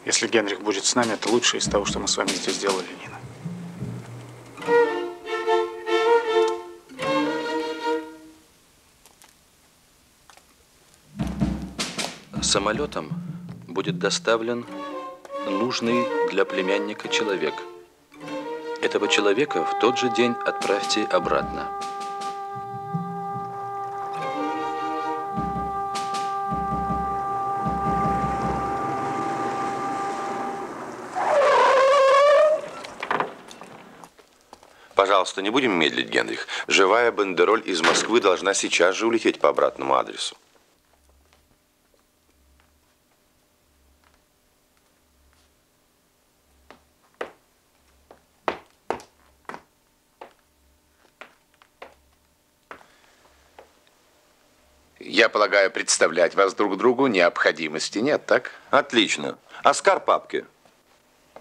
Если Генрих будет с нами, это лучшее из того, что мы с вами здесь сделали, Нина. Самолетом будет доставлен нужный для племянника человек. Этого человека в тот же день отправьте обратно. Пожалуйста, не будем медлить, Генрих. Живая бандероль из Москвы должна сейчас же улететь по обратному адресу. Я полагаю, представлять вас друг другу необходимости нет, так? Отлично. Оскар Папке.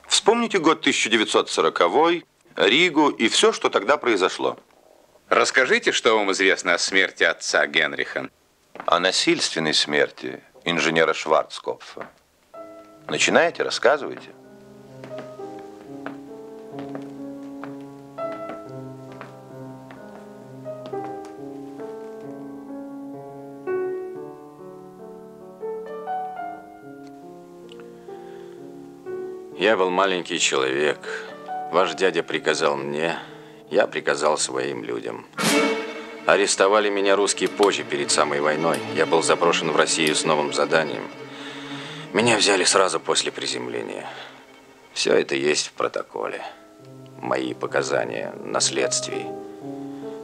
Вспомните год 1940-й, Ригу и все, что тогда произошло. Расскажите, что вам известно о смерти отца Генриха. О насильственной смерти инженера Шварцкопфа. Начинаете, рассказывайте. Я был маленький человек. Ваш дядя приказал мне, я приказал своим людям. Арестовали меня русские позже, перед самой войной. Я был запрошен в Россию с новым заданием. Меня взяли сразу после приземления. Все это есть в протоколе. Мои показания на следствии.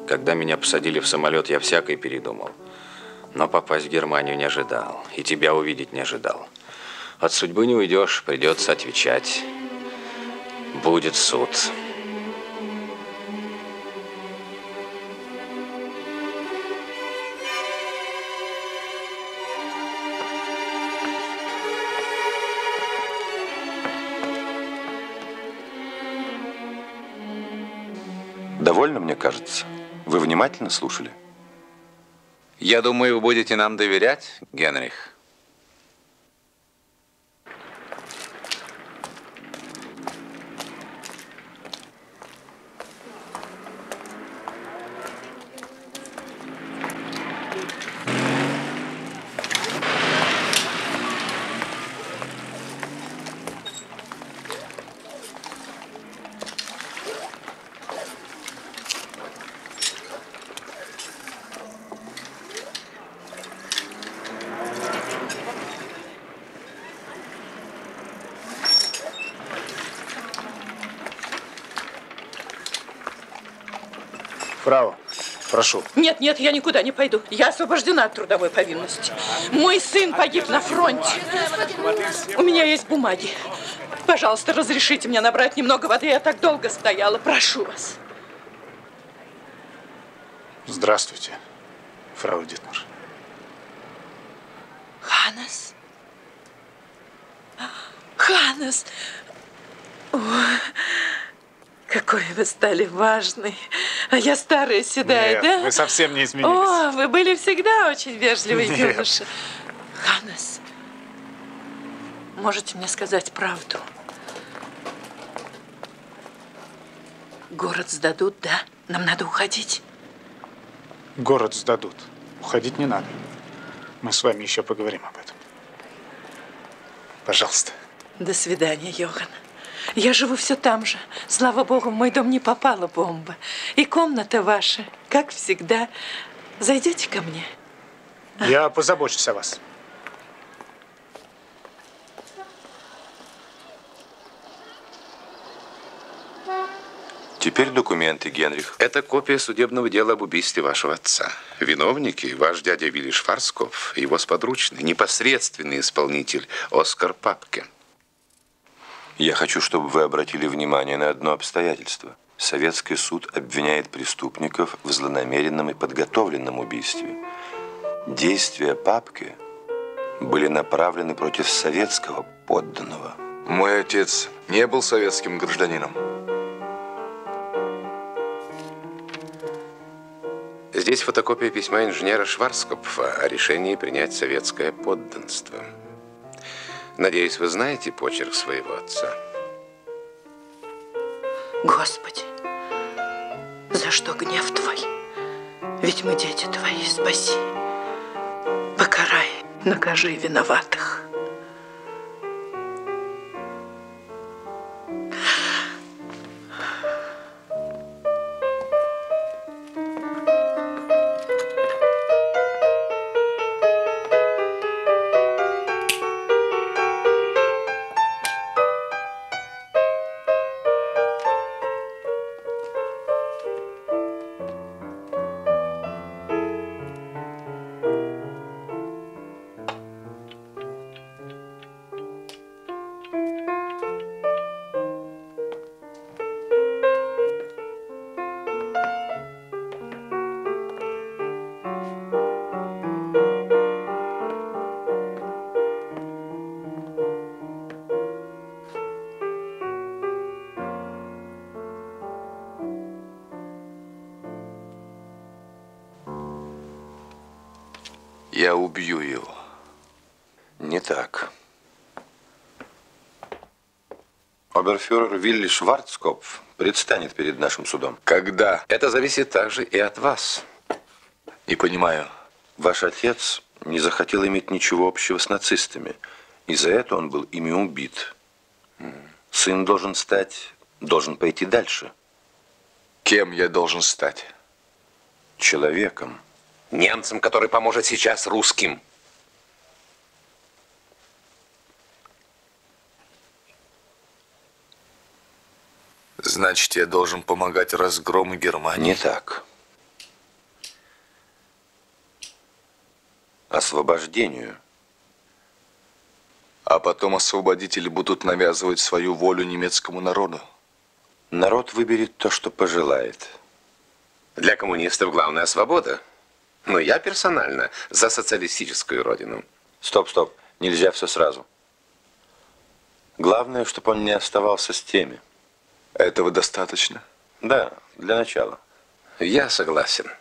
Когда меня посадили в самолет, я всякое передумал. Но попасть в Германию не ожидал. И тебя увидеть не ожидал. От судьбы не уйдешь, придется отвечать. Будет суд. Довольно, мне кажется. Вы внимательно слушали? Я думаю, вы будете нам доверять, Генрих. Фрау, прошу. Нет, нет, я никуда не пойду. Я освобождена от трудовой повинности. Мой сын погиб на фронте. У меня есть бумаги. Пожалуйста, разрешите мне набрать немного воды. Я так долго стояла. Прошу вас. Здравствуйте, фрау Дитмар. Ханнес. Ханнес. О, какой вы стали важный. А я старая, седая, Нет, да? вы совсем не изменились. О, вы были всегда очень вежливый Нет. юноша. Ханнес, можете мне сказать правду? Город сдадут, да? Нам надо уходить. Город сдадут. Уходить не надо. Мы с вами еще поговорим об этом. Пожалуйста. До свидания, Йохан. Я живу все там же. Слава богу, в мой дом не попала бомба. И комната ваша, как всегда. Зайдете ко мне? Я позабочусь о вас. Теперь документы, Генрих. Это копия судебного дела об убийстве вашего отца. Виновники – ваш дядя Вилли Шварцкопф, его сподручный, непосредственный исполнитель Оскар Папке. Я хочу, чтобы вы обратили внимание на одно обстоятельство. Советский суд обвиняет преступников в злонамеренном и подготовленном убийстве. Действия Папке были направлены против советского подданного. Мой отец не был советским гражданином. Здесь фотокопия письма инженера Шварцкопфа о решении принять советское подданство. Надеюсь, вы знаете почерк своего отца. Господи, за что гнев твой? Ведь мы дети твои, спаси. Покарай, накажи виноватых. Я убью его. Не так. Оберфюрер Вилли Шварцкопф предстанет перед нашим судом. Когда? Это зависит также и от вас. Не понимаю. Ваш отец не захотел иметь ничего общего с нацистами. И за это он был ими убит. Сын должен пойти дальше. Кем я должен стать? Человеком. Немцем, который поможет сейчас русским. Значит, я должен помогать разгрому Германии? Не так. Освобождению. А потом освободители будут навязывать свою волю немецкому народу? Народ выберет то, что пожелает. Для коммунистов главная свобода. Но я персонально за социалистическую родину. Стоп. Нельзя все сразу. Главное, чтобы он не оставался с теми. Этого достаточно? Да, для начала. Я согласен.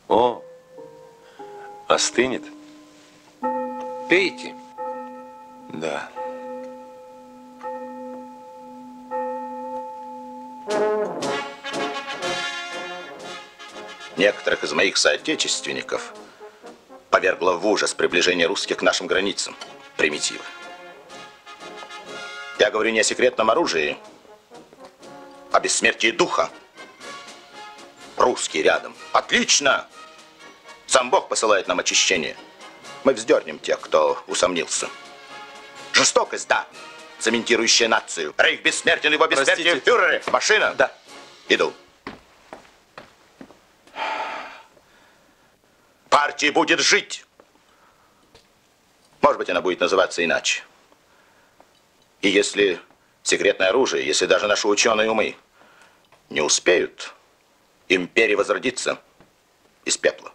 О, остынет. Пейте. Да. Некоторых из моих соотечественников повергло в ужас приближение русских к нашим границам. Примитивы. Я говорю не о секретном оружии, о бессмертии духа. Русские рядом. Отлично! Сам Бог посылает нам очищение. Мы вздернем тех, кто усомнился. Жестокость, да, цементирующая нацию. Рейх бессмертен, его бессмертие фюреры. Машина? Да. Иду. Партия будет жить. Может быть, она будет называться иначе. И если секретное оружие, если даже наши ученые умы не успеют, империя возродится из пепла.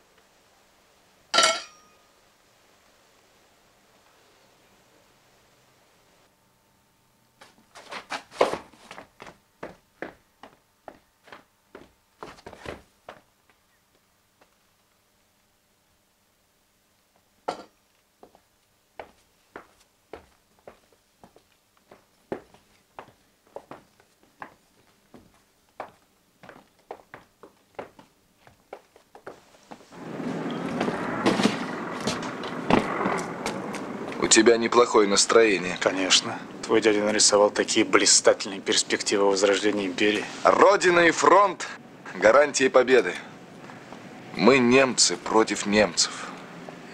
У тебя неплохое настроение. Конечно. Твой дядя нарисовал такие блистательные перспективы возрождения империи. Родина и фронт – гарантии победы. Мы немцы против немцев.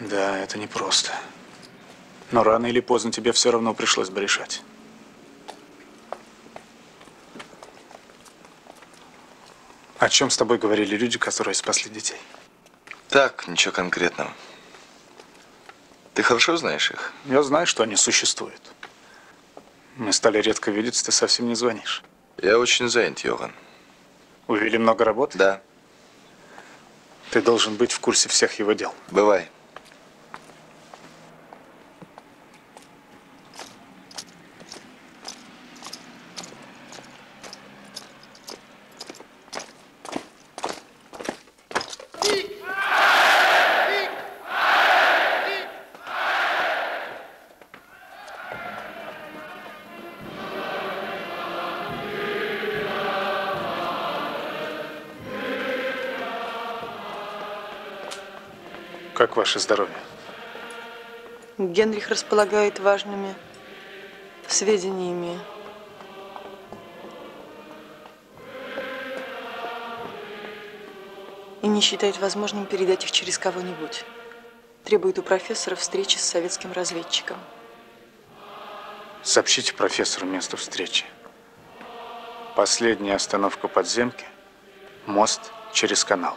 Да, это непросто. Но рано или поздно тебе все равно пришлось бы решать. О чем с тобой говорили люди, которые спасли детей? Так, ничего конкретного. Ты хорошо знаешь их? Я знаю, что они существуют. Мы стали редко видеться, ты совсем не звонишь. Я очень занят, Йоган. У Вилли много работы? Да. Ты должен быть в курсе всех его дел. Бывай. Как ваше здоровье? Генрих располагает важными сведениями. И не считает возможным передать их через кого-нибудь. Требует у профессора встречи с советским разведчиком. Сообщите профессору место встречи. Последняя остановка подземки. Мост через канал.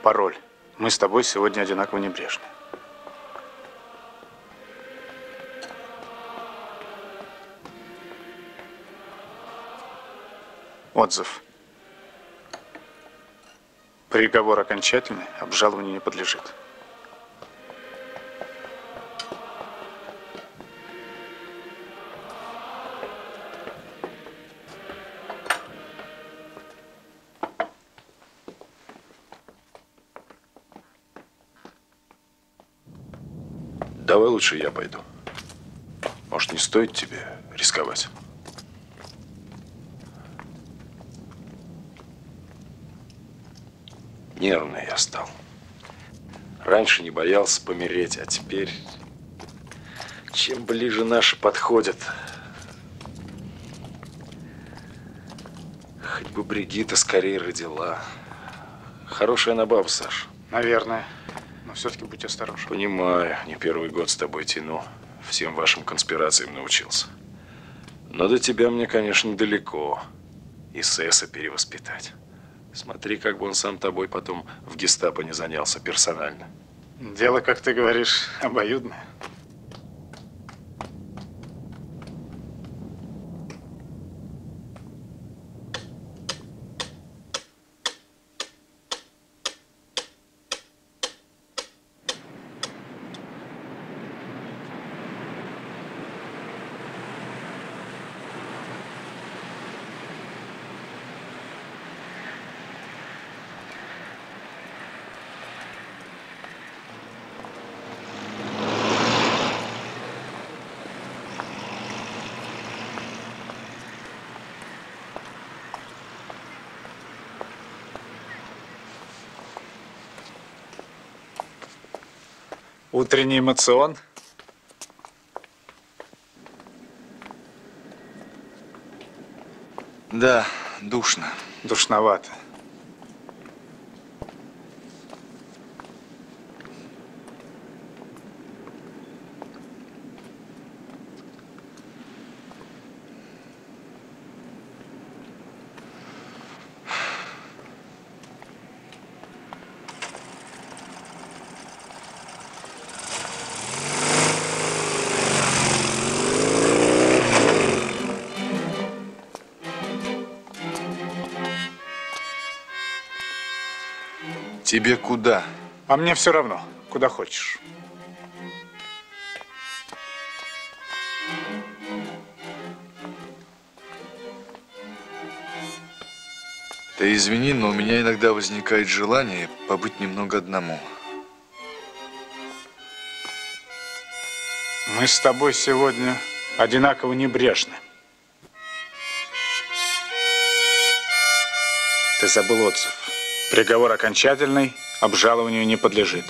Пароль. Мы с тобой сегодня одинаково небрежны. Отзыв. Приговор окончательный, обжалованию не подлежит. Давай лучше я пойду. Может, не стоит тебе рисковать? Нервный я стал. Раньше не боялся помереть, а теперь, чем ближе наши подходят, хоть бы Бригитта скорее родила. Хорошая она баба, Саш. Наверное. Но все-таки будь осторожен. Понимаю, не первый год с тобой тяну. Всем вашим конспирациям научился. Но до тебя мне, конечно, далеко. И Сесса перевоспитать. Смотри, как бы он сам тобой потом в гестапо не занялся персонально. Дело, как ты говоришь, обоюдное. Утренний эмоцион. Да, душно. Душновато. Тебе куда? А мне все равно, куда хочешь. Ты извини, но у меня иногда возникает желание побыть немного одному. Мы с тобой сегодня одинаково небрежны. Ты забыл отзыв. Приговор окончательный, обжалованию не подлежит.